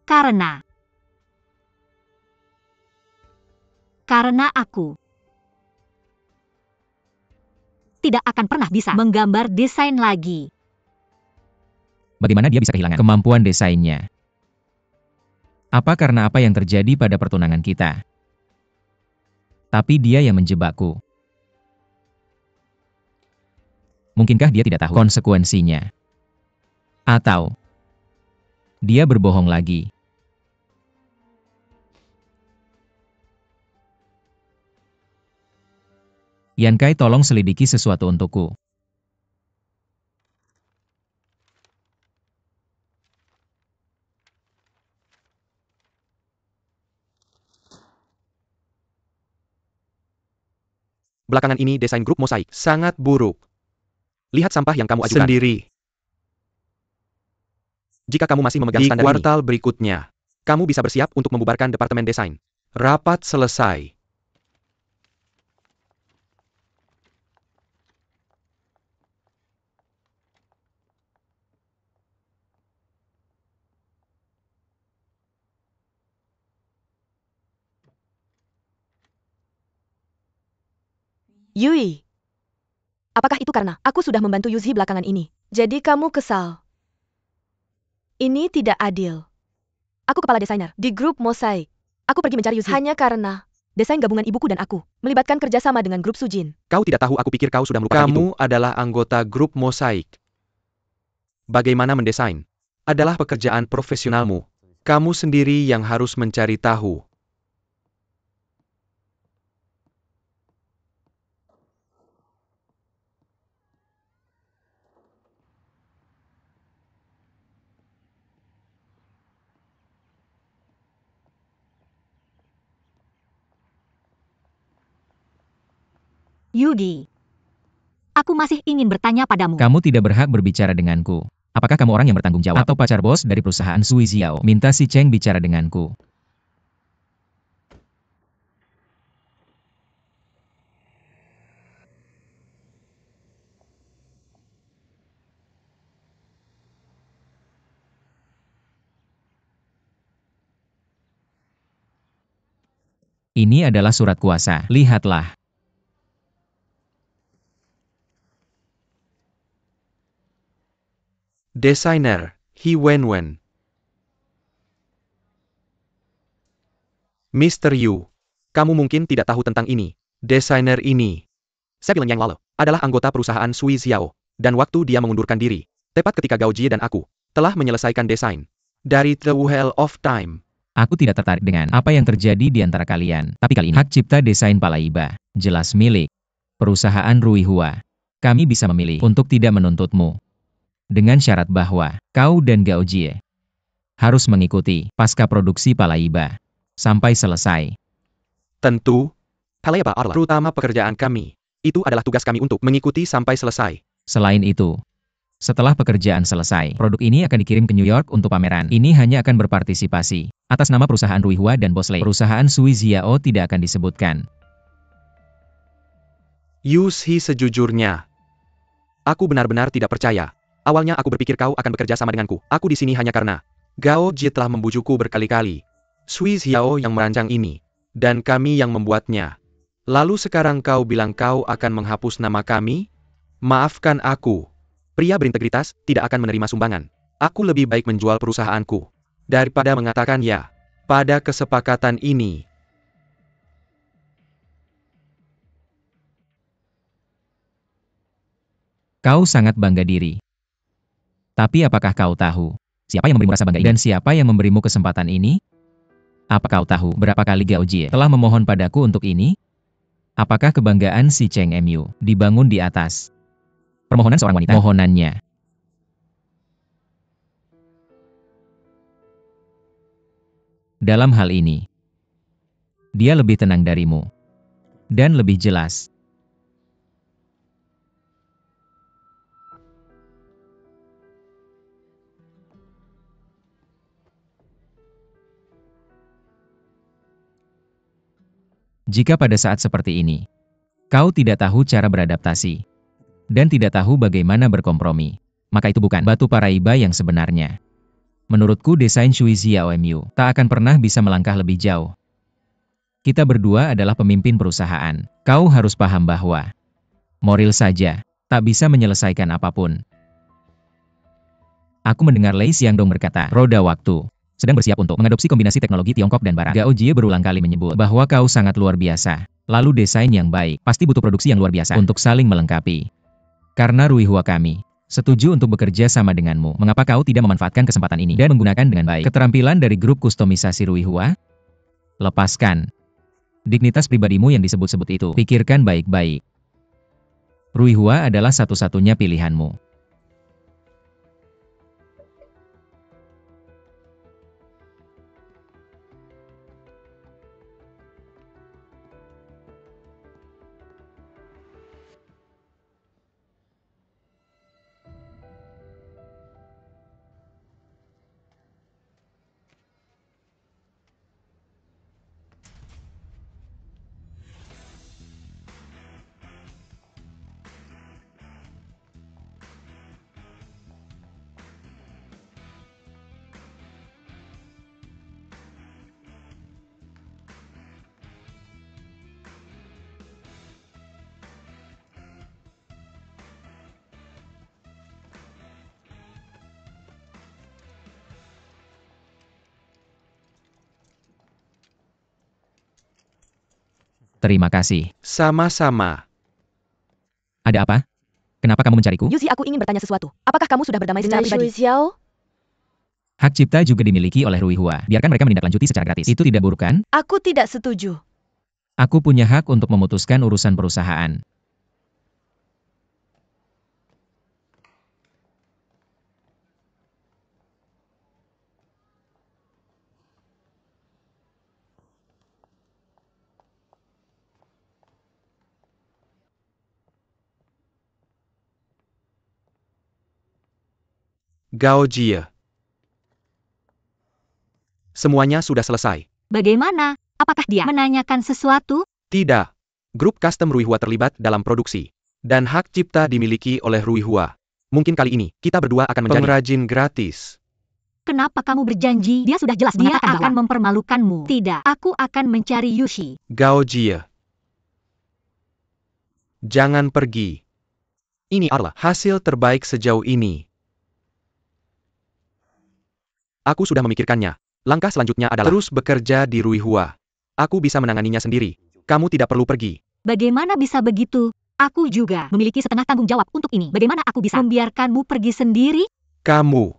Karena aku tidak akan pernah bisa menggambar desain lagi. Bagaimana dia bisa kehilangan kemampuan desainnya? Apa karena apa yang terjadi pada pertunangan kita? Tapi dia yang menjebakku. Mungkinkah dia tidak tahu konsekuensinya? Atau dia berbohong lagi? Yankai, tolong selidiki sesuatu untukku. Belakangan ini desain grup mosaik sangat buruk. Lihat sampah yang kamu ajukan sendiri. Jika kamu masih memegang standar ini, di kuartal berikutnya, kamu bisa bersiap untuk membubarkan departemen desain. Rapat selesai. Yui. Apakah itu karena aku sudah membantu Yuzi belakangan ini? Jadi kamu kesal. Ini tidak adil. Aku kepala desainer di grup mosaik. Aku pergi mencari Yuzi hanya karena desain gabungan ibuku dan aku melibatkan kerjasama dengan grup Sujin. Kau tidak tahu, aku pikir kau sudah melupakan itu. Kamu adalah anggota grup mosaik. Bagaimana mendesain adalah pekerjaan profesionalmu. Kamu sendiri yang harus mencari tahu. Yudi, aku masih ingin bertanya padamu. Kamu tidak berhak berbicara denganku. Apakah kamu orang yang bertanggung jawab atau pacar bos dari perusahaan Sui Xiao? Minta si Cheng bicara denganku. Ini adalah surat kuasa. Lihatlah. Desainer, He Wenwen. Mr. Yu, kamu mungkin tidak tahu tentang ini. Desainer ini, saya bilang yang lalu, adalah anggota perusahaan Sui Xiao, dan waktu dia mengundurkan diri, tepat ketika Gao Jie dan aku telah menyelesaikan desain dari The Wheel of Time. Aku tidak tertarik dengan apa yang terjadi di antara kalian. Tapi kali ini, hak cipta desain Palaiba jelas milik perusahaan Ruihua. Kami bisa memilih untuk tidak menuntutmu. Dengan syarat bahwa kau dan Gao Jie harus mengikuti pasca produksi Palaiba sampai selesai. Tentu, Palaiba adalah terutama pekerjaan kami. Itu adalah tugas kami untuk mengikuti sampai selesai. Selain itu, setelah pekerjaan selesai, produk ini akan dikirim ke New York untuk pameran. Ini hanya akan berpartisipasi atas nama perusahaan Ruihua dan Bosley. Perusahaan Sui Xiao tidak akan disebutkan. Yushi, sejujurnya, aku benar-benar tidak percaya. Awalnya aku berpikir kau akan bekerja sama denganku. Aku di sini hanya karena Gao Jie telah membujukku berkali-kali. Sui Xiao yang merancang ini, dan kami yang membuatnya. Lalu sekarang kau bilang kau akan menghapus nama kami? Maafkan aku. Pria berintegritas tidak akan menerima sumbangan. Aku lebih baik menjual perusahaanku daripada mengatakan ya pada kesepakatan ini. Kau sangat bangga diri. Tapi apakah kau tahu siapa yang memberimu rasa bangga ini? Dan siapa yang memberimu kesempatan ini? Apa kau tahu berapa kali Gao Jie telah memohon padaku untuk ini? Apakah kebanggaan si Cheng Mu dibangun di atas permohonan seorang wanita? Mohonannya. Dalam hal ini, dia lebih tenang darimu. Dan lebih jelas. Jika pada saat seperti ini, kau tidak tahu cara beradaptasi, dan tidak tahu bagaimana berkompromi, maka itu bukan batu Paraiba yang sebenarnya. Menurutku desain Sui Xiao Mu tak akan pernah bisa melangkah lebih jauh. Kita berdua adalah pemimpin perusahaan. Kau harus paham bahwa moral saja tak bisa menyelesaikan apapun. Aku mendengar Lei Xiangdong berkata, roda waktu sedang bersiap untuk mengadopsi kombinasi teknologi Tiongkok dan Barat. Gao Jie berulang kali menyebut bahwa kau sangat luar biasa. Lalu desain yang baik pasti butuh produksi yang luar biasa untuk saling melengkapi. Karena Ruihua kami setuju untuk bekerja sama denganmu. Mengapa kau tidak memanfaatkan kesempatan ini dan menggunakan dengan baik keterampilan dari grup kustomisasi Ruihua? Lepaskan dignitas pribadimu yang disebut-sebut itu. Pikirkan baik-baik. Ruihua adalah satu-satunya pilihanmu. Terima kasih. Sama-sama. Ada apa? Kenapa kamu mencariku? Yushi, aku ingin bertanya sesuatu. Apakah kamu sudah berdamai secara pribadi? Xiao? Hak cipta juga dimiliki oleh Ruihua. Biarkan mereka menindaklanjuti secara gratis. Itu tidak buruk kan? Aku tidak setuju. Aku punya hak untuk memutuskan urusan perusahaan. Gao Jie. Semuanya sudah selesai. Bagaimana? Apakah dia menanyakan sesuatu? Tidak. Grup custom Ruihua terlibat dalam produksi. Dan hak cipta dimiliki oleh Ruihua. Mungkin kali ini, kita berdua akan menjadi pengrajin gratis. Kenapa kamu berjanji? Dia sudah jelas mengatakan bahwa akan mempermalukanmu. Tidak, aku akan mencari Yushi. Gao Jie. Jangan pergi. Ini adalah hasil terbaik sejauh ini. Aku sudah memikirkannya. Langkah selanjutnya adalah terus bekerja di Ruihua. Aku bisa menanganinya sendiri. Kamu tidak perlu pergi. Bagaimana bisa begitu? Aku juga memiliki setengah tanggung jawab untuk ini. Bagaimana aku bisa membiarkanmu pergi sendiri? Kamu.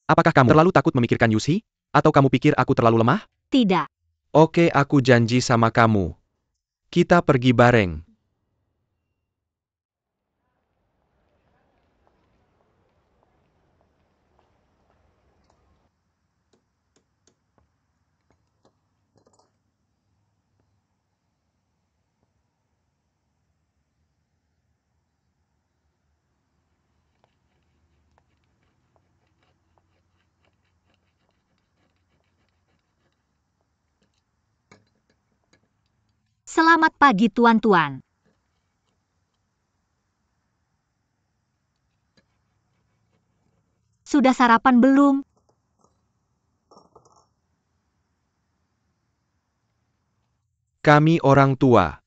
Apakah kamu terlalu takut memikirkan Yushi? Atau kamu pikir aku terlalu lemah? Tidak. Oke, aku janji sama kamu. Kita pergi bareng. Selamat pagi tuan-tuan. Sudah sarapan belum? Kami orang tua.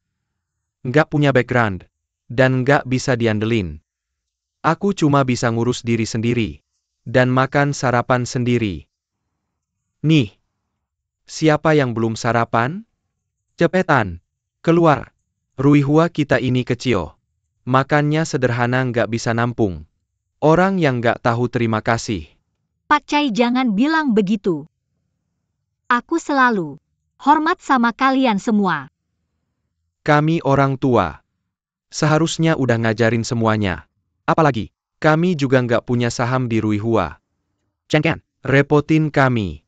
Nggak punya background. Dan nggak bisa diandelin. Aku cuma bisa ngurus diri sendiri. Dan makan sarapan sendiri. Nih. Siapa yang belum sarapan? Cepetan. Keluar. Ruihua kita ini kecil. Makannya sederhana nggak bisa nampung. Orang yang nggak tahu terima kasih. Pak Cai jangan bilang begitu. Aku selalu hormat sama kalian semua. Kami orang tua. Seharusnya udah ngajarin semuanya. Apalagi, kami juga nggak punya saham di Ruihua. Cengken, repotin kami.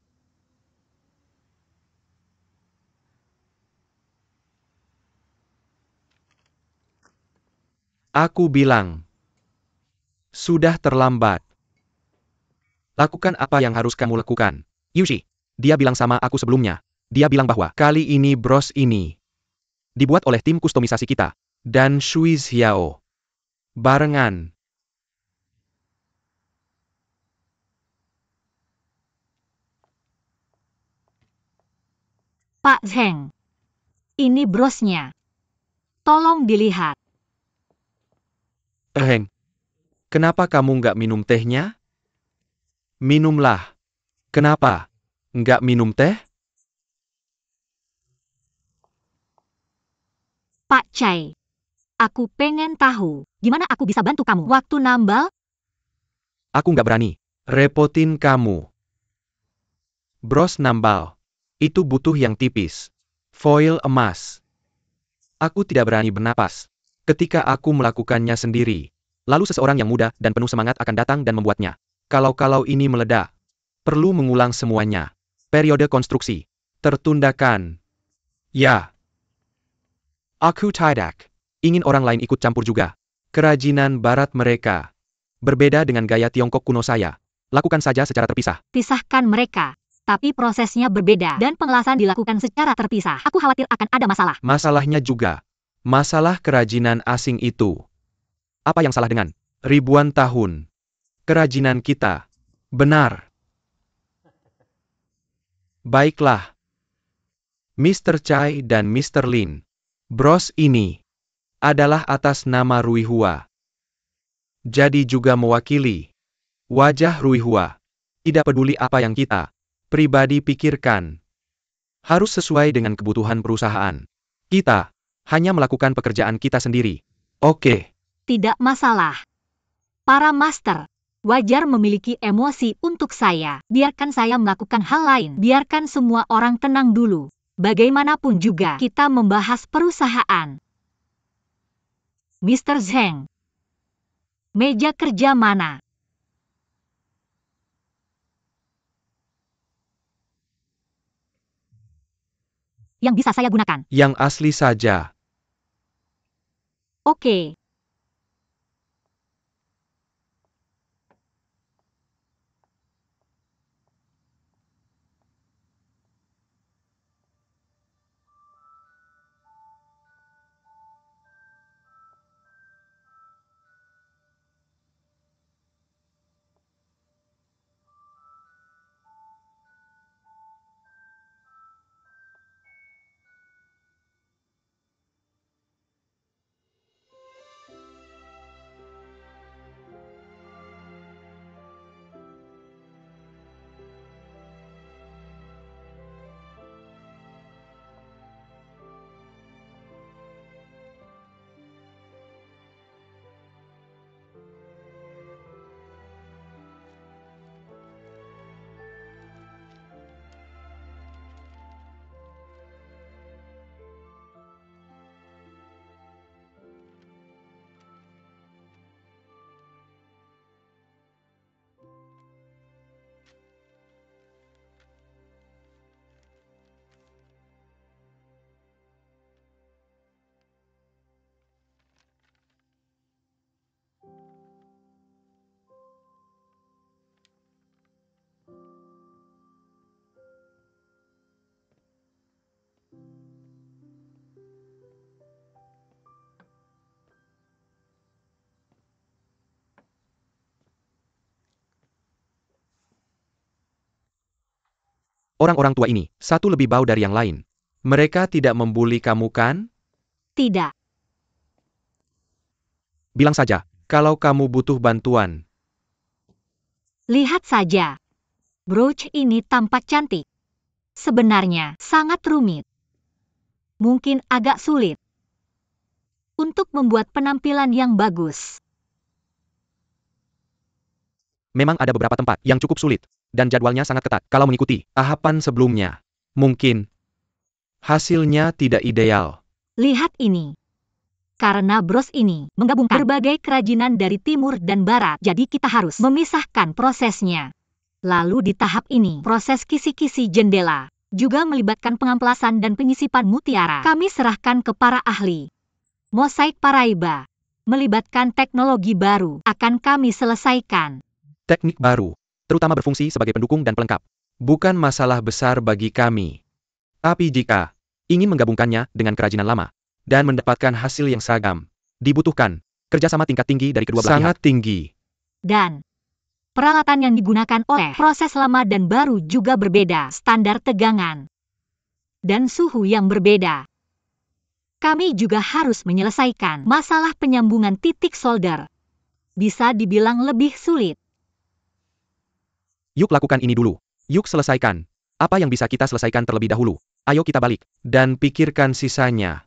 Aku bilang. Sudah terlambat. Lakukan apa yang harus kamu lakukan. Yushi, dia bilang sama aku sebelumnya. Dia bilang bahwa kali ini bros ini dibuat oleh tim kustomisasi kita. Dan Shui Xiao. Barengan. Pak Zheng. Ini brosnya. Tolong dilihat. Heng. Kenapa kamu nggak minum tehnya? Minumlah. Kenapa? Nggak minum teh? Pak Cai. Aku pengen tahu, gimana aku bisa bantu kamu waktu nambal? Aku nggak berani. Repotin kamu. Bros nambal. Itu butuh yang tipis. Foil emas. Aku tidak berani bernapas. Ketika aku melakukannya sendiri. Lalu seseorang yang muda dan penuh semangat akan datang dan membuatnya. Kalau ini meledak. Perlu mengulang semuanya. Periode konstruksi. Tertundakan. Ya. Aku tidak ingin orang lain ikut campur juga. Kerajinan barat mereka. Berbeda dengan gaya Tiongkok kuno saya. Lakukan saja secara terpisah. Pisahkan mereka. Tapi prosesnya berbeda dan pengelasan dilakukan secara terpisah. Aku khawatir akan ada masalah. Masalahnya juga. Masalah kerajinan asing itu. Apa yang salah dengan ribuan tahun kerajinan kita? Benar. Baiklah. Mr. Chai dan Mr. Lin. Bros ini adalah atas nama Ruihua. Jadi juga mewakili wajah Ruihua. Tidak peduli apa yang kita pribadi pikirkan. Harus sesuai dengan kebutuhan perusahaan. Kita hanya melakukan pekerjaan kita sendiri. Oke. Tidak masalah. Para master, wajar memiliki emosi untuk saya. Biarkan saya melakukan hal lain. Biarkan semua orang tenang dulu. Bagaimanapun juga kita membahas perusahaan. Mr. Zheng. Meja kerja mana? Yang bisa saya gunakan. Yang asli saja. Oke. Orang-orang tua ini, satu lebih bau dari yang lain. Mereka tidak membuli kamu kan? Tidak. Bilang saja, kalau kamu butuh bantuan. Lihat saja. Brooch ini tampak cantik. Sebenarnya sangat rumit. Mungkin agak sulit untuk membuat penampilan yang bagus. Memang ada beberapa tempat yang cukup sulit, dan jadwalnya sangat ketat kalau mengikuti tahapan sebelumnya. Mungkin hasilnya tidak ideal. Lihat ini. Karena bros ini menggabungkan berbagai kerajinan dari timur dan barat, jadi kita harus memisahkan prosesnya. Lalu di tahap ini, proses kisi-kisi jendela juga melibatkan pengamplasan dan penyisipan mutiara. Kami serahkan ke para ahli. Mosaik Paraiba melibatkan teknologi baru akan kami selesaikan. Teknik baru, terutama berfungsi sebagai pendukung dan pelengkap, bukan masalah besar bagi kami. Tapi jika ingin menggabungkannya dengan kerajinan lama dan mendapatkan hasil yang seragam, dibutuhkan kerjasama tingkat tinggi dari kedua belah pihak. Sangat tinggi. Dan peralatan yang digunakan oleh proses lama dan baru juga berbeda, standar tegangan dan suhu yang berbeda. Kami juga harus menyelesaikan masalah penyambungan titik solder. Bisa dibilang lebih sulit. Yuk lakukan ini dulu. Yuk selesaikan. Apa yang bisa kita selesaikan terlebih dahulu? Ayo kita balik dan pikirkan sisanya.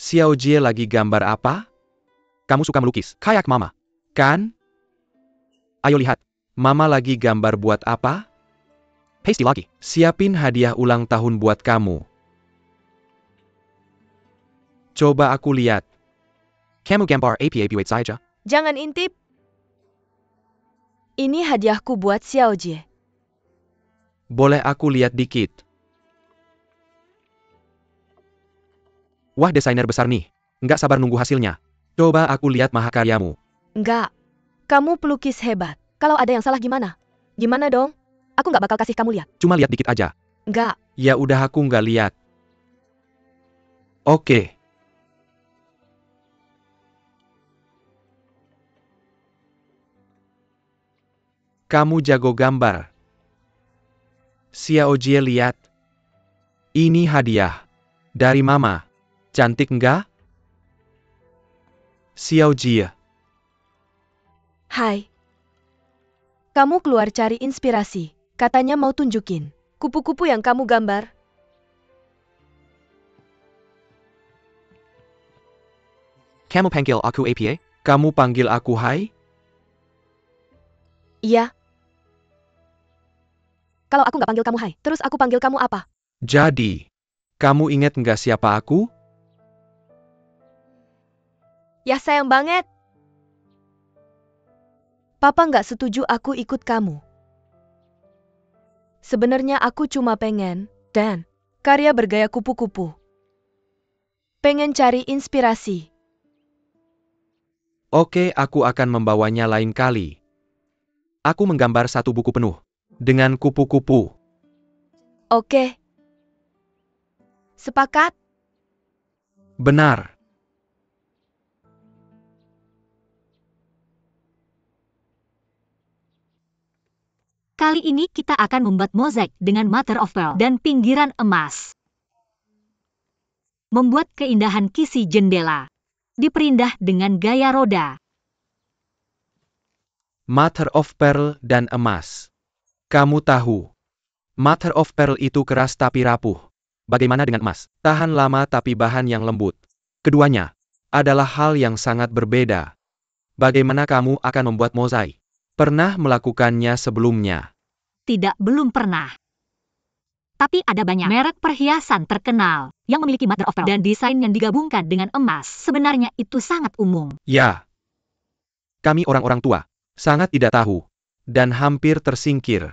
Xiao Jie lagi gambar apa? Kamu suka melukis, kayak Mama, kan? Ayo lihat, Mama lagi gambar buat apa? Hasty lagi, siapin hadiah ulang tahun buat kamu. Coba aku lihat. Kamu gambar apa buat saja? Jangan intip. Ini hadiahku buat Xiao Jie. Boleh aku lihat dikit? Wah, desainer besar nih. Nggak sabar nunggu hasilnya. Coba aku lihat mahakaryamu. Enggak. Kamu pelukis hebat. Kalau ada yang salah gimana? Gimana dong? Aku nggak bakal kasih kamu lihat. Cuma lihat dikit aja. Enggak. Ya udah, aku nggak lihat. Oke. Kamu jago gambar. Xiao Jie lihat. Ini hadiah. Dari Mama. Cantik nggak? Xiao Jie. Hai. Kamu keluar cari inspirasi. Katanya mau tunjukin kupu-kupu yang kamu gambar. Kamu panggil aku apa? Kamu panggil aku Hai? Iya. Kalau aku nggak panggil kamu Hai, terus aku panggil kamu apa? Jadi, kamu inget nggak siapa aku? Ya sayang banget. Papa nggak setuju aku ikut kamu. Sebenarnya aku cuma pengen, dan karya bergaya kupu-kupu. Pengen cari inspirasi. Oke, aku akan membawanya lain kali. Aku menggambar satu buku penuh dengan kupu-kupu. Oke. Sepakat? Benar. Kali ini kita akan membuat mozaik dengan mother of pearl dan pinggiran emas. Membuat keindahan kisi jendela. Diperindah dengan gaya roda. Mother of pearl dan emas. Kamu tahu, mother of pearl itu keras tapi rapuh. Bagaimana dengan emas? Tahan lama tapi bahan yang lembut. Keduanya adalah hal yang sangat berbeda. Bagaimana kamu akan membuat mozaik? Pernah melakukannya sebelumnya? Tidak, belum pernah. Tapi ada banyak merek perhiasan terkenal yang memiliki mother of pearl dan desain yang digabungkan dengan emas. Sebenarnya itu sangat umum. Ya. Kami orang-orang tua sangat tidak tahu dan hampir tersingkir.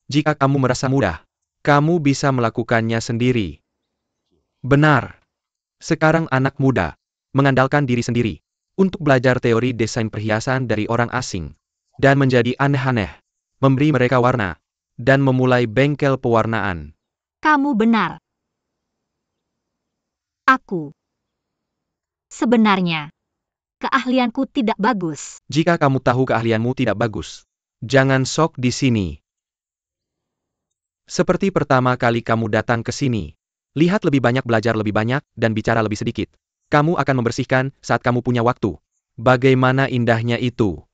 Jika kamu merasa mudah, kamu bisa melakukannya sendiri. Benar. Sekarang anak muda mengandalkan diri sendiri untuk belajar teori desain perhiasan dari orang asing dan menjadi aneh-aneh, memberi mereka warna, dan memulai bengkel pewarnaan. Kamu benar. Aku. Sebenarnya, keahlianku tidak bagus. Jika kamu tahu keahlianmu tidak bagus, jangan sok di sini. Seperti pertama kali kamu datang ke sini. Lihat lebih banyak, belajar lebih banyak, dan bicara lebih sedikit. Kamu akan membersihkan saat kamu punya waktu. Bagaimana indahnya itu.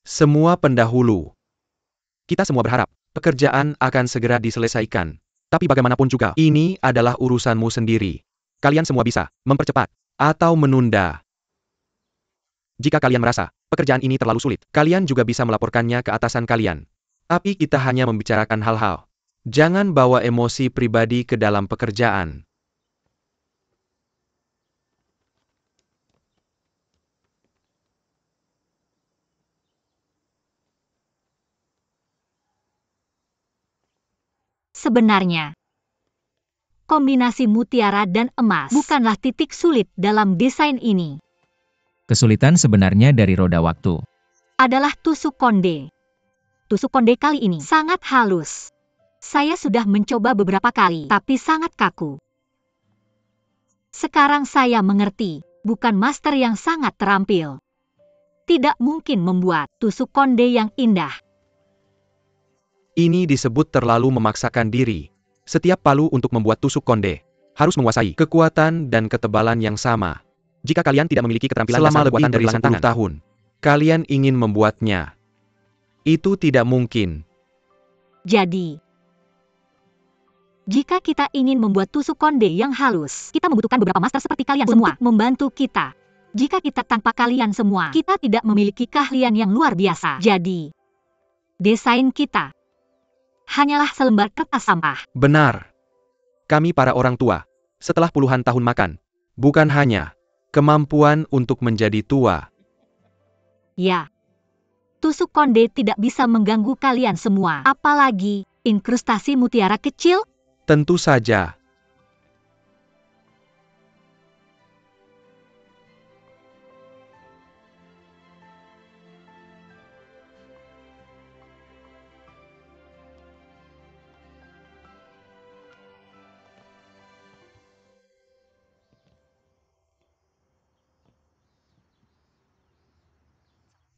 Semua pendahulu. Kita semua berharap pekerjaan akan segera diselesaikan. Tapi bagaimanapun juga, ini adalah urusanmu sendiri. Kalian semua bisa mempercepat atau menunda. Jika kalian merasa pekerjaan ini terlalu sulit, kalian juga bisa melaporkannya ke atasan kalian. Tapi kita hanya membicarakan hal-hal. Jangan bawa emosi pribadi ke dalam pekerjaan. Sebenarnya, kombinasi mutiara dan emas bukanlah titik sulit dalam desain ini. Kesulitan sebenarnya dari roda waktu. Adalah tusuk konde. Tusuk konde kali ini sangat halus. Saya sudah mencoba beberapa kali, tapi sangat kaku. Sekarang saya mengerti, bukan master yang sangat terampil. Tidak mungkin membuat tusuk konde yang indah. Ini disebut terlalu memaksakan diri. Setiap palu untuk membuat tusuk konde harus menguasai kekuatan dan ketebalan yang sama. Jika kalian tidak memiliki keterampilan selama lebih dari 10 tahun, kalian ingin membuatnya. Itu tidak mungkin. Jadi, jika kita ingin membuat tusuk konde yang halus, kita membutuhkan beberapa master seperti kalian semua membantu kita. Jika kita tanpa kalian semua, kita tidak memiliki keahlian yang luar biasa. Jadi, desain kita hanyalah selembar kertas sampah. Benar. Kami para orang tua, setelah puluhan tahun makan, bukan hanya kemampuan untuk menjadi tua. Ya, tusuk konde tidak bisa mengganggu kalian semua. Apalagi, inkrustasi mutiara kecil. Tentu saja.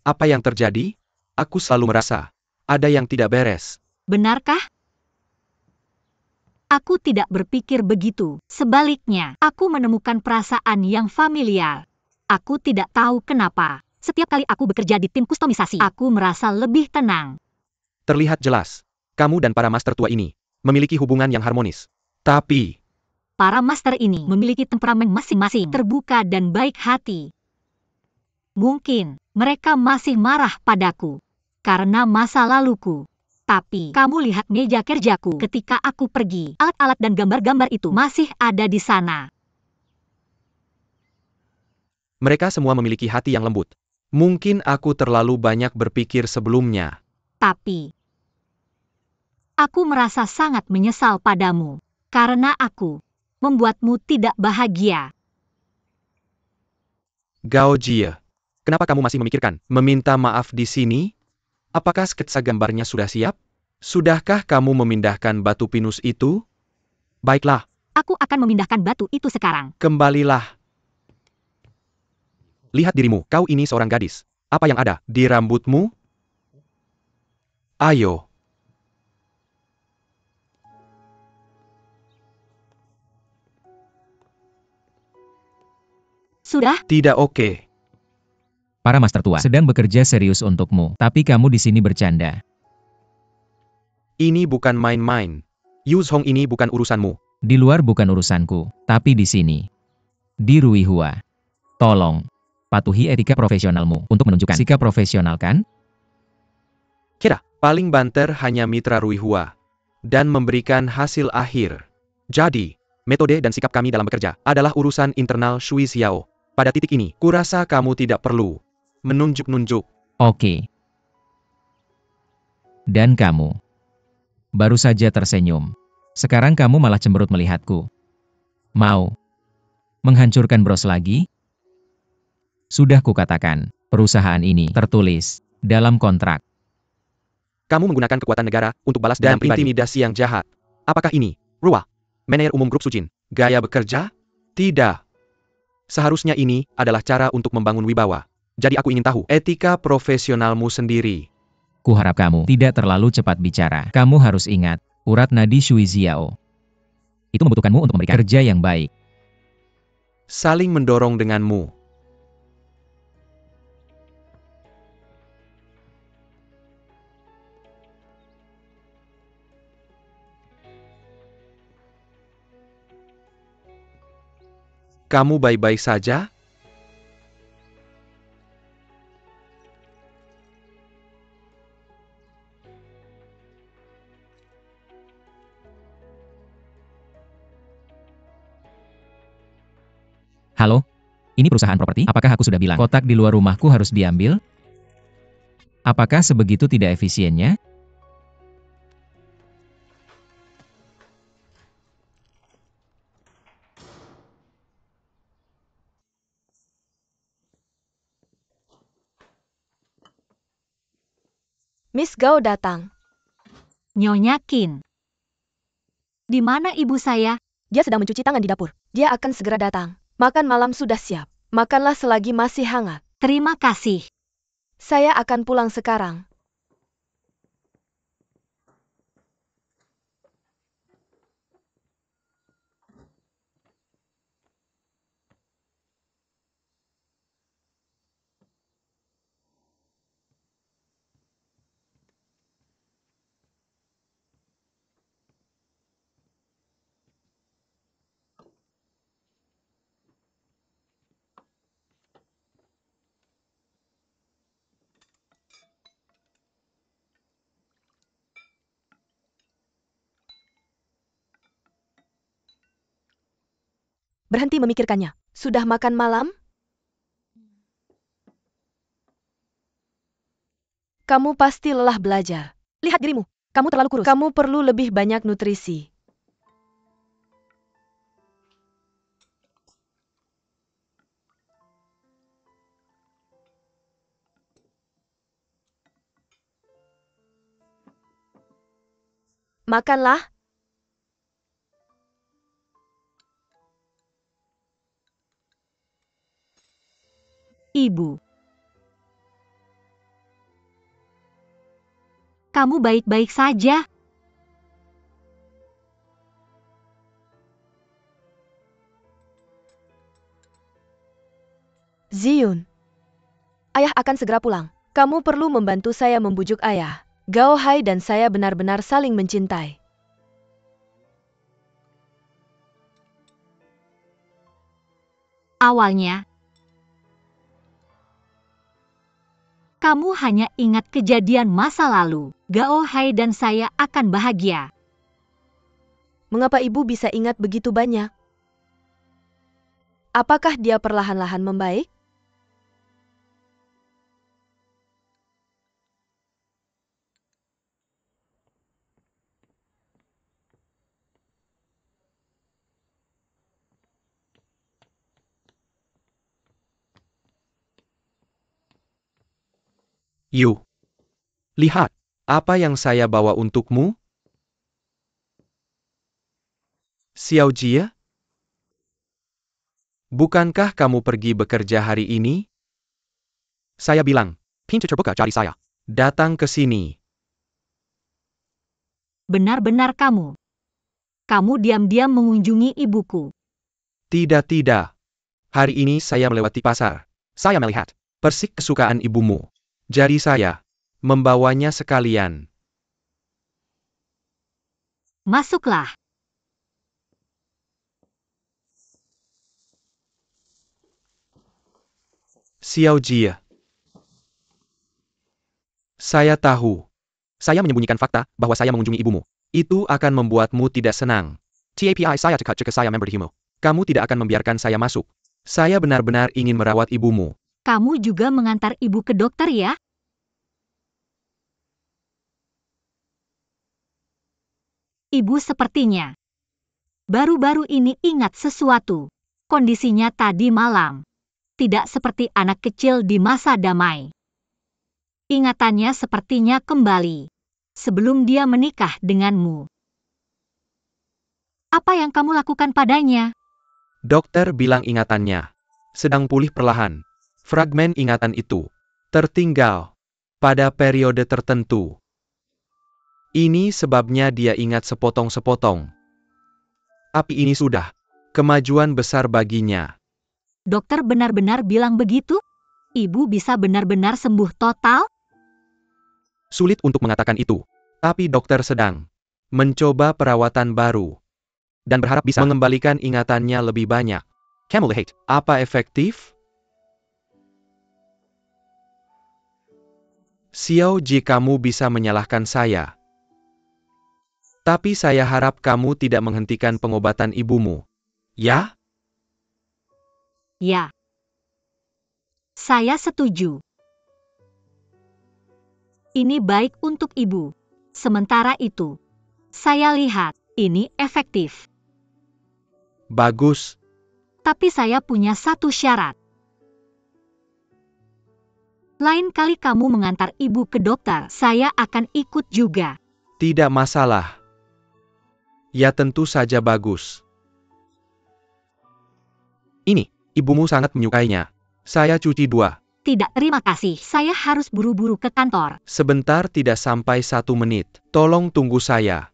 Apa yang terjadi? Aku selalu merasa ada yang tidak beres. Benarkah? Aku tidak berpikir begitu. Sebaliknya, aku menemukan perasaan yang familiar. Aku tidak tahu kenapa. Setiap kali aku bekerja di tim kustomisasi, aku merasa lebih tenang. Terlihat jelas, kamu dan para master tua ini memiliki hubungan yang harmonis. Tapi, para master ini memiliki temperamen masing-masing, terbuka dan baik hati. Mungkin mereka masih marah padaku karena masa laluku. Tapi kamu lihat meja kerjaku ketika aku pergi. Alat-alat dan gambar-gambar itu masih ada di sana. mereka semua memiliki hati yang lembut. Mungkin aku terlalu banyak berpikir sebelumnya. Tapi, aku merasa sangat menyesal padamu karena aku membuatmu tidak bahagia. Gao Jie, kenapa kamu masih memikirkan meminta maaf di sini? Apakah sketsa gambarnya sudah siap? Sudahkah kamu memindahkan batu pinus itu? Baiklah. Aku akan memindahkan batu itu sekarang. Kembalilah. Lihat dirimu, kau ini seorang gadis. Apa yang ada di rambutmu? Ayo. Sudah? Tidak oke. Para master tua sedang bekerja serius untukmu, tapi kamu di sini bercanda. Ini bukan main-main. Yuzhong ini bukan urusanmu. Di luar bukan urusanku, tapi di sini. Di Ruihua. Tolong, patuhi etika profesionalmu untuk menunjukkan sikap profesional kan? Kira, paling banter hanya mitra Ruihua. Dan memberikan hasil akhir. Jadi, metode dan sikap kami dalam bekerja adalah urusan internal Shui Xiao. Pada titik ini, kurasa kamu tidak perlu menunjuk-nunjuk. Oke. Dan kamu baru saja tersenyum. Sekarang kamu malah cemberut melihatku. Mau menghancurkan Bros lagi? Sudah kukatakan, perusahaan ini tertulis dalam kontrak. Kamu menggunakan kekuatan negara untuk balas dendam pribadi. Intimidasi yang jahat. Apakah ini, Ruah, manajer umum grup Sujin, gaya bekerja? Tidak. Seharusnya ini adalah cara untuk membangun wibawa. Jadi aku ingin tahu etika profesionalmu sendiri. Kuharap kamu tidak terlalu cepat bicara. Kamu harus ingat, urat nadi Shui Xiao itu membutuhkanmu untuk memberikan kerja yang baik. Saling mendorong denganmu. Kamu baik-baik saja? Halo? Ini perusahaan properti? Apakah aku sudah bilang kotak di luar rumahku harus diambil? Apakah sebegitu tidak efisiennya? Miss Gao datang. Nyonya Qin. Di mana ibu saya? Dia sedang mencuci tangan di dapur. Dia akan segera datang. Makan malam sudah siap. Makanlah selagi masih hangat. Terima kasih. Saya akan pulang sekarang. Berhenti memikirkannya. Sudah makan malam? Kamu pasti lelah belajar. Lihat dirimu. Kamu terlalu kurus. Kamu perlu lebih banyak nutrisi. Makanlah. Ibu. Kamu baik-baik saja. Ziyun. Ayah akan segera pulang. Kamu perlu membantu saya membujuk ayah. Gao Hai dan saya benar-benar saling mencintai. Awalnya, kamu hanya ingat kejadian masa lalu. Gao Hai dan saya akan bahagia. Mengapa ibu bisa ingat begitu banyak? Apakah dia perlahan-lahan membaik? Yu. Lihat, apa yang saya bawa untukmu? Xiao Jie? Bukankah kamu pergi bekerja hari ini? Saya bilang, pintu terbuka cari saya. Datang ke sini. Benar-benar kamu. Kamu diam-diam mengunjungi ibuku. Tidak. Hari ini saya melewati pasar. Saya melihat persik kesukaan ibumu. Jadi saya membawanya sekalian. Masuklah. Xiao Jie. Saya tahu. Saya menyembunyikan fakta bahwa saya mengunjungi ibumu. Itu akan membuatmu tidak senang. TAPI saya dekat jika saya memberitahumu. Kamu tidak akan membiarkan saya masuk. Saya benar-benar ingin merawat ibumu. Kamu juga mengantar ibu ke dokter ya? Ibu sepertinya baru-baru ini ingat sesuatu. Kondisinya tadi malam tidak seperti anak kecil di masa damai. Ingatannya sepertinya kembali sebelum dia menikah denganmu. Apa yang kamu lakukan padanya? Dokter bilang ingatannya sedang pulih perlahan. Fragmen ingatan itu tertinggal pada periode tertentu. Ini sebabnya dia ingat sepotong-sepotong. Tapi ini sudah kemajuan besar baginya. Dokter benar-benar bilang begitu? Ibu bisa benar-benar sembuh total? Sulit untuk mengatakan itu. Tapi dokter sedang mencoba perawatan baru dan berharap bisa mengembalikan ingatannya lebih banyak. Camelhate, apa efektif? Xiao Ji, kamu bisa menyalahkan saya. Tapi saya harap kamu tidak menghentikan pengobatan ibumu. Ya? Ya. Saya setuju. Ini baik untuk ibu. Sementara itu, saya lihat ini efektif. Bagus. Tapi saya punya satu syarat. Lain kali kamu mengantar ibu ke dokter, saya akan ikut juga. Tidak masalah. Ya tentu saja bagus. Ini, ibumu sangat menyukainya. Saya cuci 2. Tidak, terima kasih. Saya harus buru-buru ke kantor. Sebentar, tidak sampai 1 menit. Tolong tunggu saya.